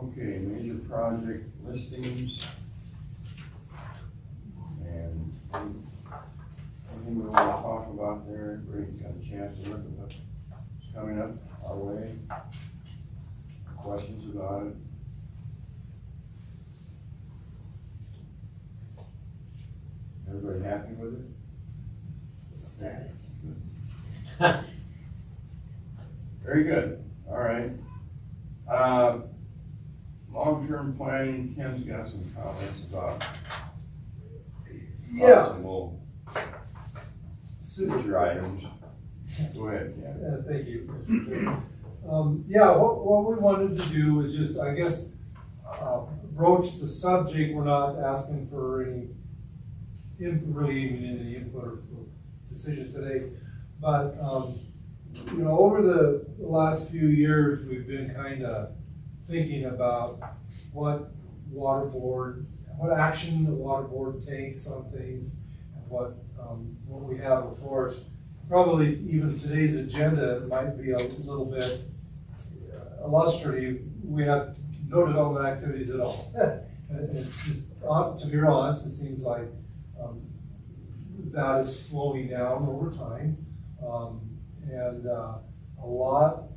Speaker 1: Okay, major project listings. And anything we want to talk about there, everybody's got a chance to look at what's coming up our way. Questions about it? Everybody happy with it?
Speaker 2: Static.
Speaker 1: Very good, all right. Long-term planning, Ken's got some comments about
Speaker 5: Yeah.
Speaker 1: possible future items. Go ahead, Ken.
Speaker 5: Thank you, Mr. Chairman. Yeah, what we wanted to do is just, I guess, broach the subject. We're not asking for any really even any input or decision today. But, you know, over the last few years, we've been kind of thinking about what action the water board takes on things, and what we have before us. Probably even today's agenda might be a little bit illustrative. We have no development activities at all. And just, to be honest, it seems like that is slowing down over time. And a lot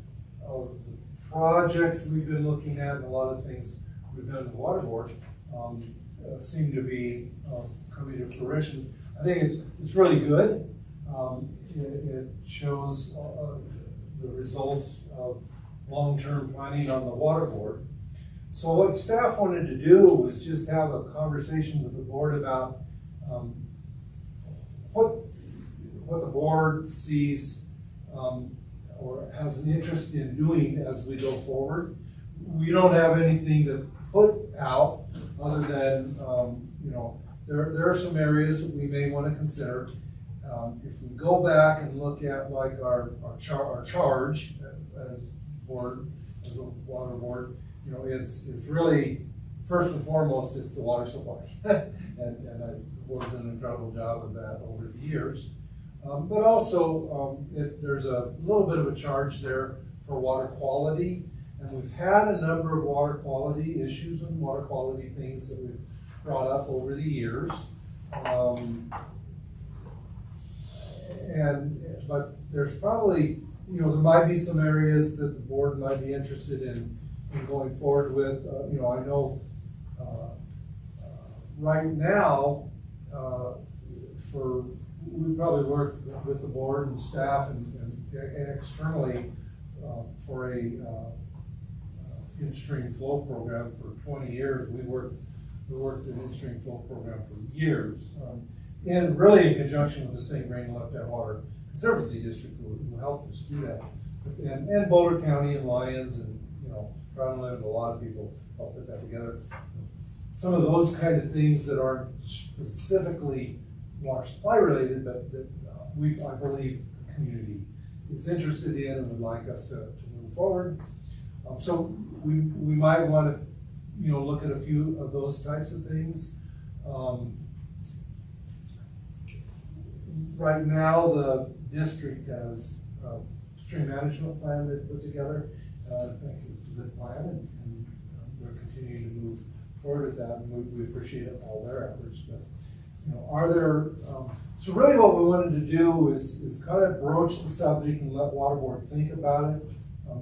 Speaker 5: of the projects we've been looking at and a lot of things we've done in the water board seem to be coming to fruition. I think it's really good. It shows the results of long-term planning on the water board. So what staff wanted to do was just have a conversation with the board about what the board sees or has an interest in doing as we go forward. We don't have anything to put out other than, you know, there are some areas that we may want to consider. If we go back and look at like our charge as board, as a water board, you know, it's really, first and foremost, it's the water supply. and the board's done an incredible job of that over the years. But also, there's a little bit of a charge there for water quality. And we've had a number of water quality issues and water quality things that we've brought up over the years. But there's probably, you know, there might be some areas that the board might be interested in going forward with. You know, I know right now, we probably work with the board and staff and externally for a in-stream flow program for 20 years. We worked an in-stream flow program for years. And really in conjunction with the St. Vrain Left Water Conservancy District who helped us do that. And Boulder County and Lyons and, you know, Brownland, a lot of people helped put that together. Some of those kind of things that aren't specifically water supply related, but that I believe the community is interested in and would like us to move forward. So we might want to, you know, look at a few of those types of things. Right now, the district has a stream management plan they've put together. I think it's a good plan, and they're continuing to move forward with that, and we appreciate all their efforts. But you know, are there? So really, what we wanted to do is kind of broach the subject and let water board think about it.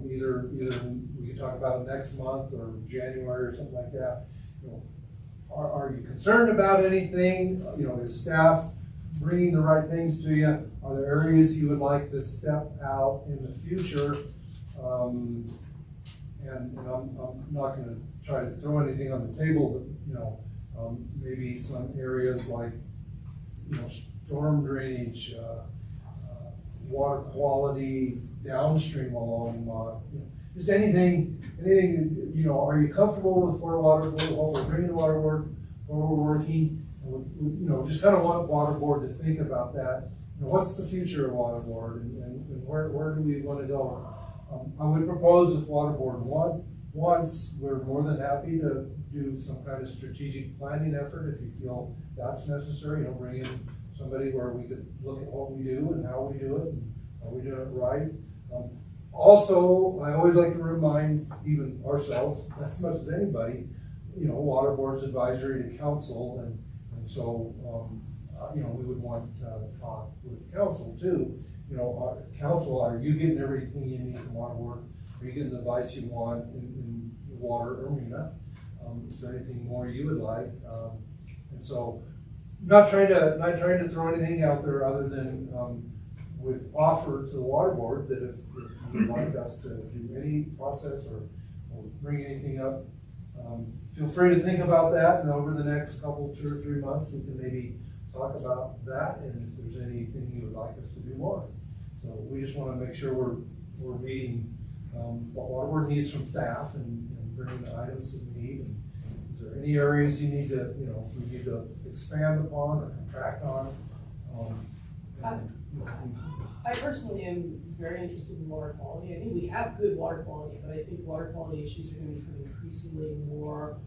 Speaker 5: Either we could talk about it next month or January or something like that. You know, are you concerned about anything? You know, is staff bringing the right things to you? Are there areas you would like to step out in the future? And I'm not going to try to throw anything on the table, but you know, maybe some areas like, you know, storm drainage, water quality downstream along, you know, just anything, you know, are you comfortable with what we're bringing to water board, where we're working? You know, just kind of want water board to think about that. You know, what's the future of water board, and where do we want to go? I would propose if water board wants, we're more than happy to do some kind of strategic planning effort if you feel that's necessary. You know, bring in somebody where we could look at what we do and how we do it, and are we doing it right. Also, I always like to remind even ourselves, as much as anybody, you know, water board's advisory to council, and so, you know, we would want to talk with council too. You know, council, are you getting everything you need from water board? Are you getting the advice you want in the water arena? Is there anything more you would like? And so, not trying to throw anything out there other than, would offer to the water board that if you would like us to do any process or bring anything up, feel free to think about that, and over the next couple, 2 or 3 months, we can maybe talk about that, and if there's anything you would like us to do more. So we just wanna make sure we're meeting, what water board needs from staff and bringing the items that we need. And is there any areas you need to, we need to expand upon or contract on?
Speaker 3: I personally am very interested in water quality. I think we have good water quality, but I think water quality issues are gonna become increasingly more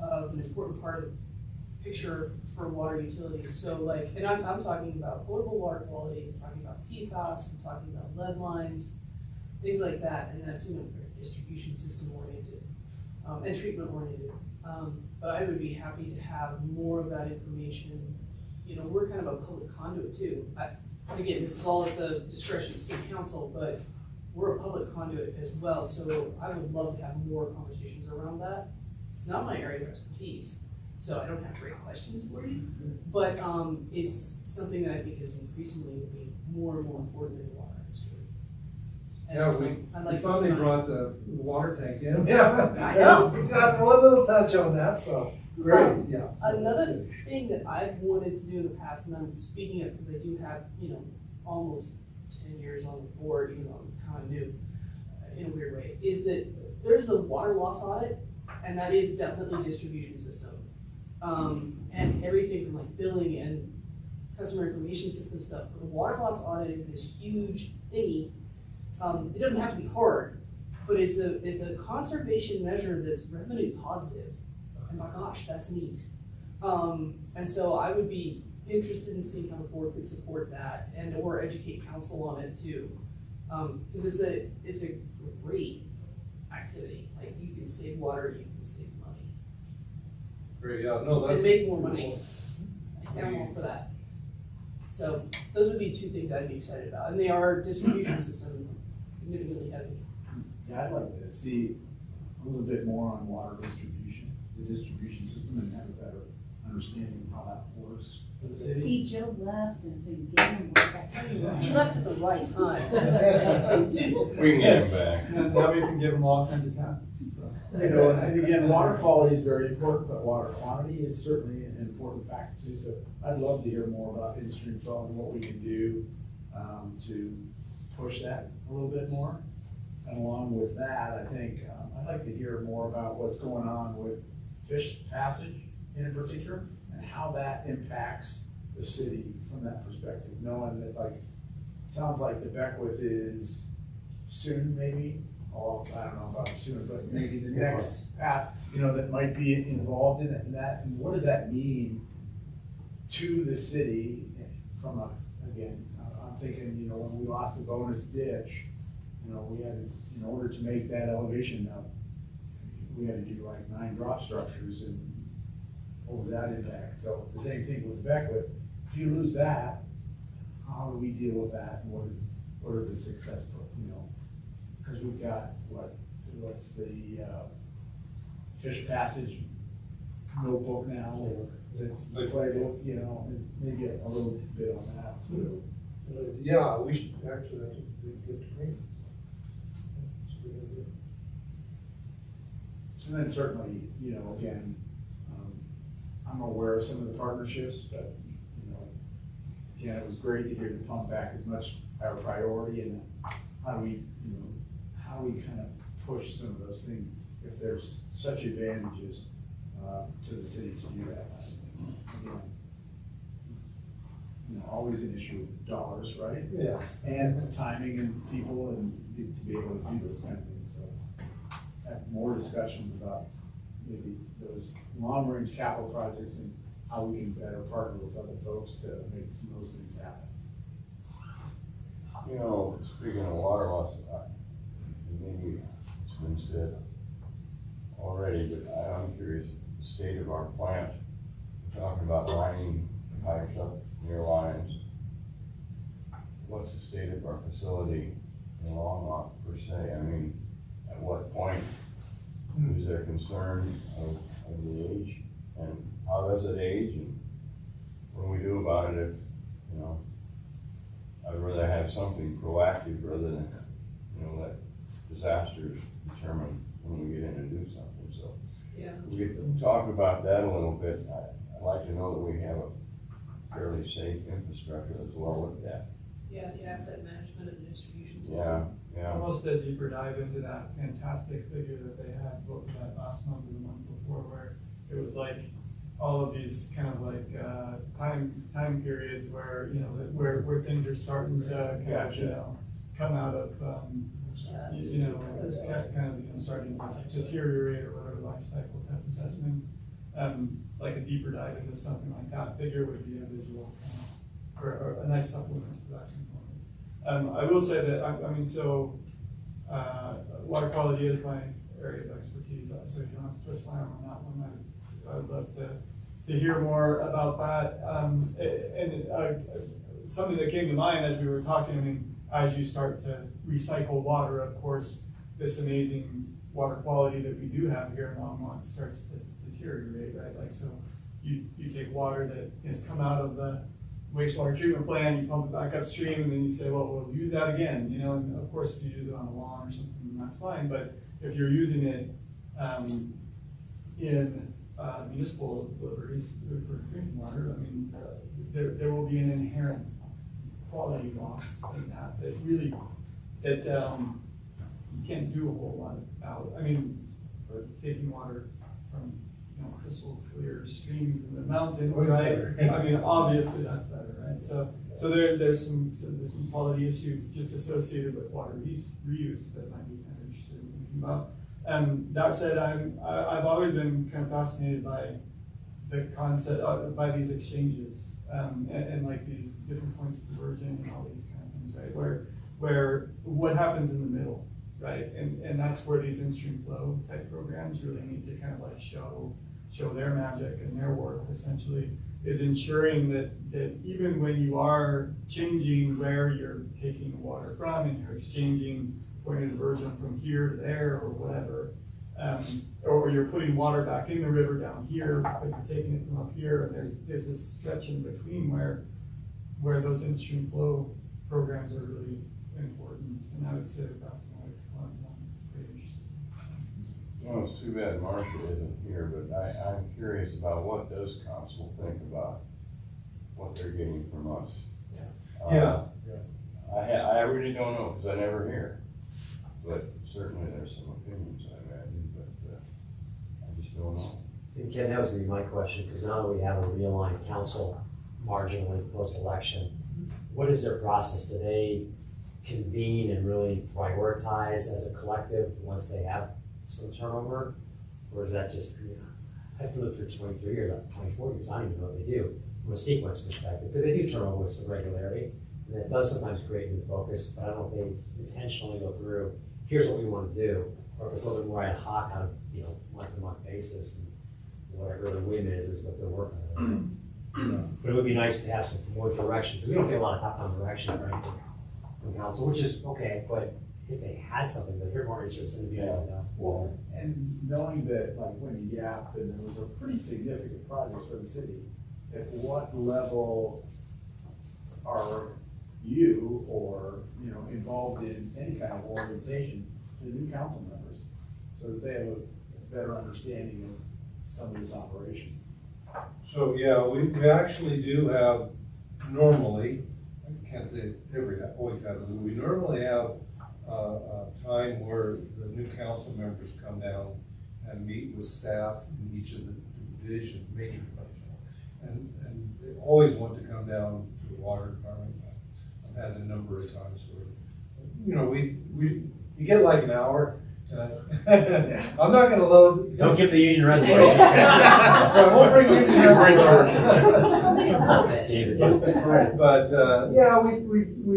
Speaker 3: of an important part of the picture for water utilities. So like, and I'm talking about potable water quality, I'm talking about PFAS, I'm talking about lead lines, things like that, and that's, distribution system oriented, and treatment oriented. But I would be happy to have more of that information. We're kind of a public conduit too. Again, this is all at the discretion of city council, but we're a public conduit as well, so I would love to have more conversations around that. It's not my area of expertise, so I don't have great questions for you, but it's something that I think is increasingly will be more and more important in the water industry. And
Speaker 5: Yeah,
Speaker 3: so I'd like
Speaker 5: we
Speaker 3: to
Speaker 5: finally
Speaker 3: remind-
Speaker 5: brought the water tank in. Yeah.
Speaker 3: I know.
Speaker 5: We got one little touch on that, so great, yeah.
Speaker 3: Another thing that I've wanted to do in the past, and I'm speaking of because I do have, almost 10 years on the board, even though I'm kind of new in a weird way, is that there's the water loss audit, and that is definitely distribution system. And everything from like billing and customer information system stuff. But the water loss audit is this huge thingy. It doesn't have to be hard, but it's a conservation measure that's revenue positive. And my gosh, that's neat. And so I would be interested in seeing how the board could support that and or educate council on it too. Because it's a great activity. Like you can save water, you can save money.
Speaker 5: Great, yeah, no,
Speaker 3: And
Speaker 5: that's.
Speaker 3: make more money. And I'm all for that. So those would be 2 things I'd be excited about. And they are distribution system significantly heavy.
Speaker 8: Yeah, I'd like to see a little bit more on water distribution, the distribution system, and have a better understanding of how that works for the city.
Speaker 11: See, Joe left, and so you gave him work, that's how you
Speaker 3: He
Speaker 11: left.
Speaker 3: left at the right time. Like, dude,
Speaker 1: We can get him back.
Speaker 6: Now we can give them all kinds of tasks, so.
Speaker 8: And again, water quality is very important, but water quantity is certainly an important factor too. So I'd love to hear more about in-stream flow and what we can do to push that a little bit more. And along with that, I think I'd like to hear more about what's going on with fish passage in particular and how that impacts the city from that perspective, knowing that it sounds like the Beckwith is soon maybe. Oh, I don't know about soon, but maybe the next path, that might be involved in it and that, and what does that mean to the city from again, I'm thinking, when we lost the bonus ditch, we had, in order to make that elevation up, we had to do like 9 drop structures, and what was that impact? So the same thing with Beckwith, if you lose that, how do we deal with that, and what are the success, because we've got, what's the fish passage notebook now, it's the playbook, and maybe a little bit on that too.
Speaker 5: Yeah, we should, actually, that would be good to bring this. That's a good idea.
Speaker 8: And then certainly, again, I'm aware of some of the partnerships, but, again, it was great to hear the pump back as much our priority, and how do we kind of push some of those things if there's such advantages to the city to do that. Again, always an issue of dollars, right?
Speaker 5: Yeah.
Speaker 8: And timing and people and to be able to do those kind of things. So have more discussions about maybe those long-range capital projects and how we can better partner with other folks to make some of those things happen.
Speaker 1: Speaking of water loss, maybe it's been said already, but I'm curious, the state of our plant, we're talking about lining pipes up near lines. What's the state of our facility in Longmont per se? I mean, at what point is there concern of the age, and how does it age, and when we do about it, if, you know, I'd rather have something proactive rather than, you know, let disasters determine when we get in and do something, so.
Speaker 3: Yeah.
Speaker 1: We could talk about that a little bit. I'd like to know that we have a fairly safe infrastructure that's well looked at.
Speaker 3: Yeah, the asset management and the distribution system.
Speaker 1: Yeah,
Speaker 6: I
Speaker 1: yeah.
Speaker 6: almost did a deeper dive into that fantastic figure that they had, both that last month and the month before, where it was like all of these kind of like time periods where, you know, where things are starting to kind of, you know, come out of, you know, kind of, you know, starting to deteriorate or whatever life cycle type assessment. Like a deeper dive into something like that figure would be a visual, or a nice supplement to that component. I will say that, I mean, so, water quality is my area of expertise, so you don't have to twist my arm on that one. I'd love to hear more about that. Something that came to mind as we were talking, I mean, as you start to recycle water, of course, this amazing water quality that we do have here in Longmont starts to deteriorate, right? Like, so you take water that has come out of the wastewater treatment plant, you pump it back upstream, and then you say, well, we'll use that again, you know, and of course, if you use it on a lawn or something, then that's fine, but if you're using it in municipal deliveries for drinking water, I mean, there will be an inherent quality loss in that really, you can't do a whole lot about. I mean, taking water from, you know, crystal clear streams in the mountains, right? I mean, obviously that's better, right? So there's some quality issues just associated with water reuse that might be kind of interested in thinking about. That said, I've always been kind of fascinated by the concept, by these exchanges, and like these different points of conversion and all these kind of things, right? Where what happens in the middle, right? And that's where these in-stream flow type programs really need to kind of like show their magic and their work, essentially, is ensuring that even when you are changing where you're taking the water from and you're exchanging point of diversion from here to there or whatever, or you're putting water back in the river down here, but you're taking it from up here, and there's this stretch in between where those in-stream flow programs are really important, and I would say that's one pretty interesting.
Speaker 1: Well, it's too bad Marcia isn't here, but I'm curious about what does council think about what they're getting from us?
Speaker 5: Yeah.
Speaker 1: I really don't know, because I never hear, but certainly there's some opinions, I imagine, but I just don't know.
Speaker 7: And Ken, that was gonna be my question, because now that we have a realigned council marginally post-election, what is their process? Do they convene and really prioritize as a collective once they have some turnover? Or is that just, you know, I've lived for 23 years, 24 years, I don't even know what they do from a sequence perspective, because they do turn over with some regularity, and that does sometimes create new focus, but I don't know if they intentionally go through, here's what we want to do, or if it's a little bit more ad hoc on, you know, month-to-month basis, and whatever the whim is what they're working on. But it would be nice to have some more direction, because we don't get a lot of top-down direction, right, from council, which is okay, but if they had something, that they're more interested in, it'd be nice to know.
Speaker 8: Well, and knowing that, like, when you yapped, and there was a pretty significant project for the city, at what level are you, or, you know, involved in any kind of orientation to the new council members, so that they have a better understanding of some of this operation?
Speaker 5: So, yeah, we actually do have, normally, I can't say always have, but we normally have a time where the new council members come down and meet with staff in each of the division, major divisions. And they always want to come down to the water department. I've had a number of times where, you know, you get like an hour. I'm not going to load.
Speaker 7: Don't give the union reservation.
Speaker 5: So I won't bring you
Speaker 7: to
Speaker 5: Right, but yeah, we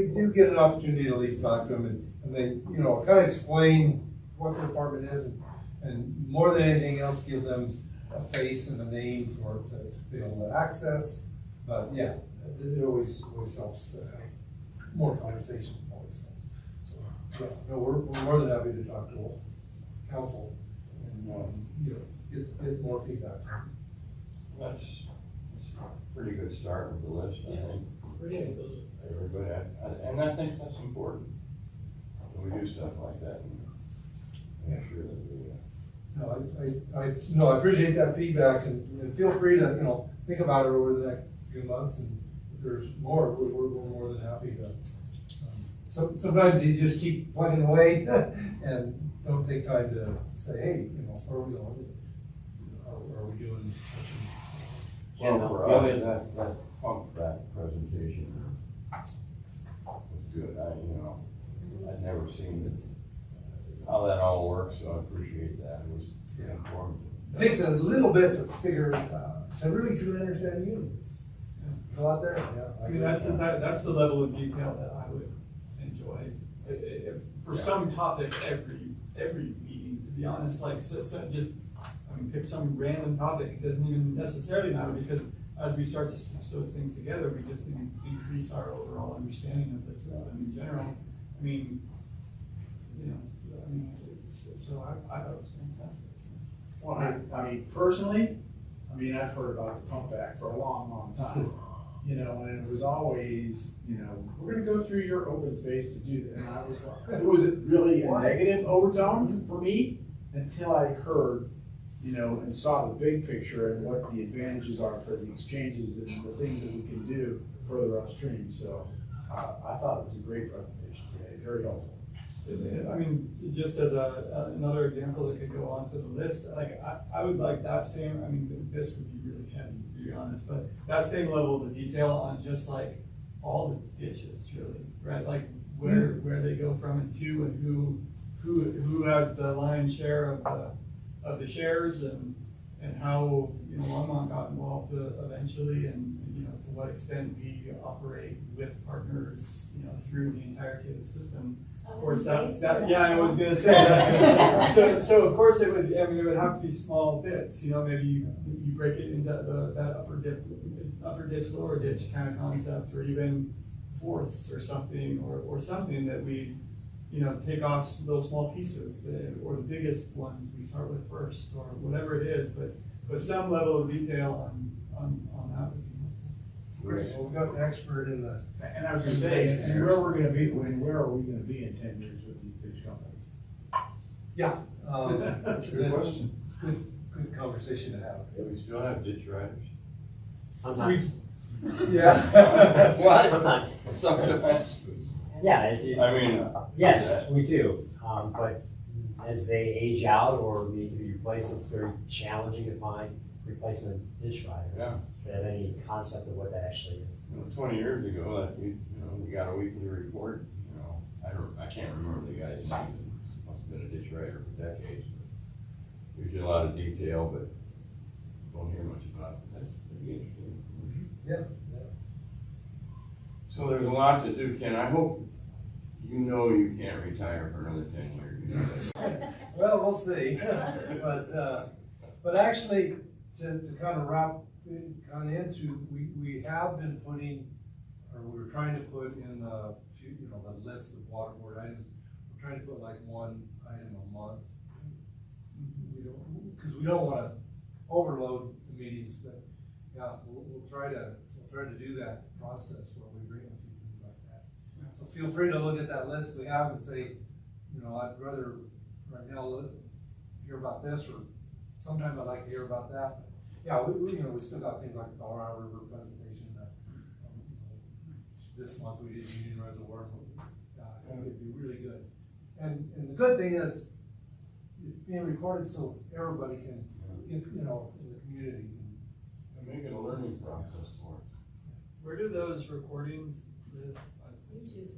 Speaker 5: do get an opportunity to at least talk to them, and they, you know, kind of explain what the department is, and more than anything else, give them a face and a name for to be able to access. But yeah, it always helps to have more conversation. Always helps. So yeah, no, we're more than happy to talk to council and you know, get more feedback.
Speaker 1: That's pretty good start with the list, I think.
Speaker 9: Appreciate those.
Speaker 1: Everybody, and I think that's important. When we do stuff like that, and make sure that we,
Speaker 5: I appreciate that feedback and feel free to, think about it over the next few months, and if there's more, we're more than happy to. Sometimes you just keep plugging away and don't take time to say, hey, are we doing?
Speaker 1: well, for us, that pump back presentation was good. I'd never seen this, how that all works, so I appreciate that. It was informative.
Speaker 5: It takes a little bit to figure to really truly understand units. Go out there, yeah.
Speaker 6: I mean, that's the level of detail that I would enjoy. For some topic, every meeting, to be honest, like, so just, pick some random topic. It doesn't even necessarily matter, because as we start to stitch those things together, we just increase our overall understanding of the system in general. So I thought it was fantastic.
Speaker 8: Well, personally, I've heard about the pump back for a long, long time. And it was always, we're gonna go through your open space to do that. And I was like, it was really a negative overtone for me until I heard, and saw the big picture and what the advantages are for the exchanges and the things that we can do further upstream. So I thought it was a great presentation today, very helpful.
Speaker 6: Just as another example that could go onto the list, like I would like that same, this would be really heavy, to be honest, but that same level of detail on just like all the ditches, really, right? Like where they go from and to, and who has the lion's share of the shares, and how Longmont got involved eventually, and to what extent we operate with partners through the entirety of the system. Of course, I was gonna say that. so of course it would. It would have to be small bits. Maybe you break it into that upper ditch, lower ditch kind of concept, or even fourths or something, or something that we, take off those small pieces, or the biggest ones we start with first, or whatever it is. But some level of detail on that would be.
Speaker 5: Great, well, we've got the expert in the.
Speaker 8: And I was gonna say, and where are we gonna be in 10 years with these ditch companies?
Speaker 5: Yeah.
Speaker 4: Good question.
Speaker 5: Good conversation to have.
Speaker 1: Do we still have ditch riders?
Speaker 7: Sometimes.
Speaker 5: Yeah.
Speaker 1: What?
Speaker 7: Sometimes.
Speaker 1: Sometimes.
Speaker 7: Yeah. Yes, we do. But as they age out or need to be replaced, it's very challenging to find replacement ditch riders.
Speaker 1: Yeah.
Speaker 7: That have any concept of what that actually is.
Speaker 1: 20 years ago, that we got a weekly report. I can't remember the guy's name. Must have been a ditch rider for decades. Usually a lot of detail, but don't hear much about it. That's pretty interesting.
Speaker 5: Yeah.
Speaker 1: So there's a lot to do, Ken. I hope you can't retire for another 10 years.
Speaker 5: Well, we'll see. But actually, to kind of wrap into, we have been putting, or we were trying to put in the list of water board items. We're trying to put like one item a month. Because we don't want to overload the meetings, but yeah, we'll try to do that process where we bring a few things like that. So feel free to look at that list we have and say, I'd rather right now hear about this, or sometime I'd like to hear about that. But yeah, we still got things like the Colorado River presentation. This month we did Union Reservoir. I think it'd be really good. And the good thing is it's being recorded so everybody can, in the community.
Speaker 1: And make it a learning process for us.
Speaker 6: Where do those recordings live?
Speaker 2: YouTube,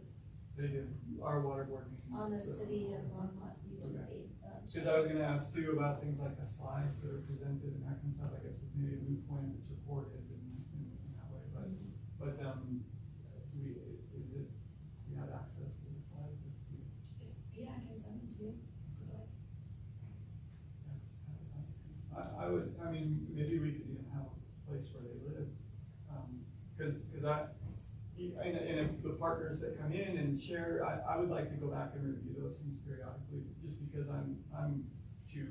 Speaker 6: They do. Our water board meetings.
Speaker 2: on the city of Longmont YouTube page.
Speaker 6: Because I was going to ask too about things like the slides that are presented and that kind of stuff. I guess it's maybe a moot point if it's recorded in that way. But do we have access to the slides?
Speaker 2: Yeah, I can send them to you. if you'd like.
Speaker 6: Maybe we could even have a place where they live. And if the partners that come in and share, I would like to go back and review those things periodically, just because I'm too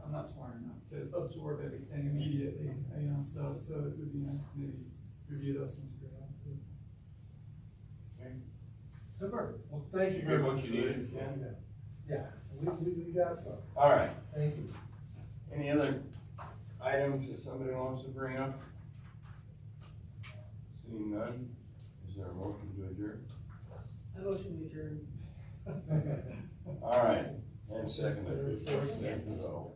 Speaker 6: I'm not smart enough to absorb everything immediately, you know, so it would be nice to maybe review those things periodically.
Speaker 5: Super, well, thank you very
Speaker 1: Get what
Speaker 5: much.
Speaker 1: you needed, Ken?
Speaker 5: Yeah, we got some.
Speaker 1: All right,
Speaker 5: Thank you.
Speaker 1: any other items that somebody wants to bring up? Seeing none, is there a motion to adjourn?
Speaker 3: I motion we adjourn.
Speaker 1: All right, and second, so.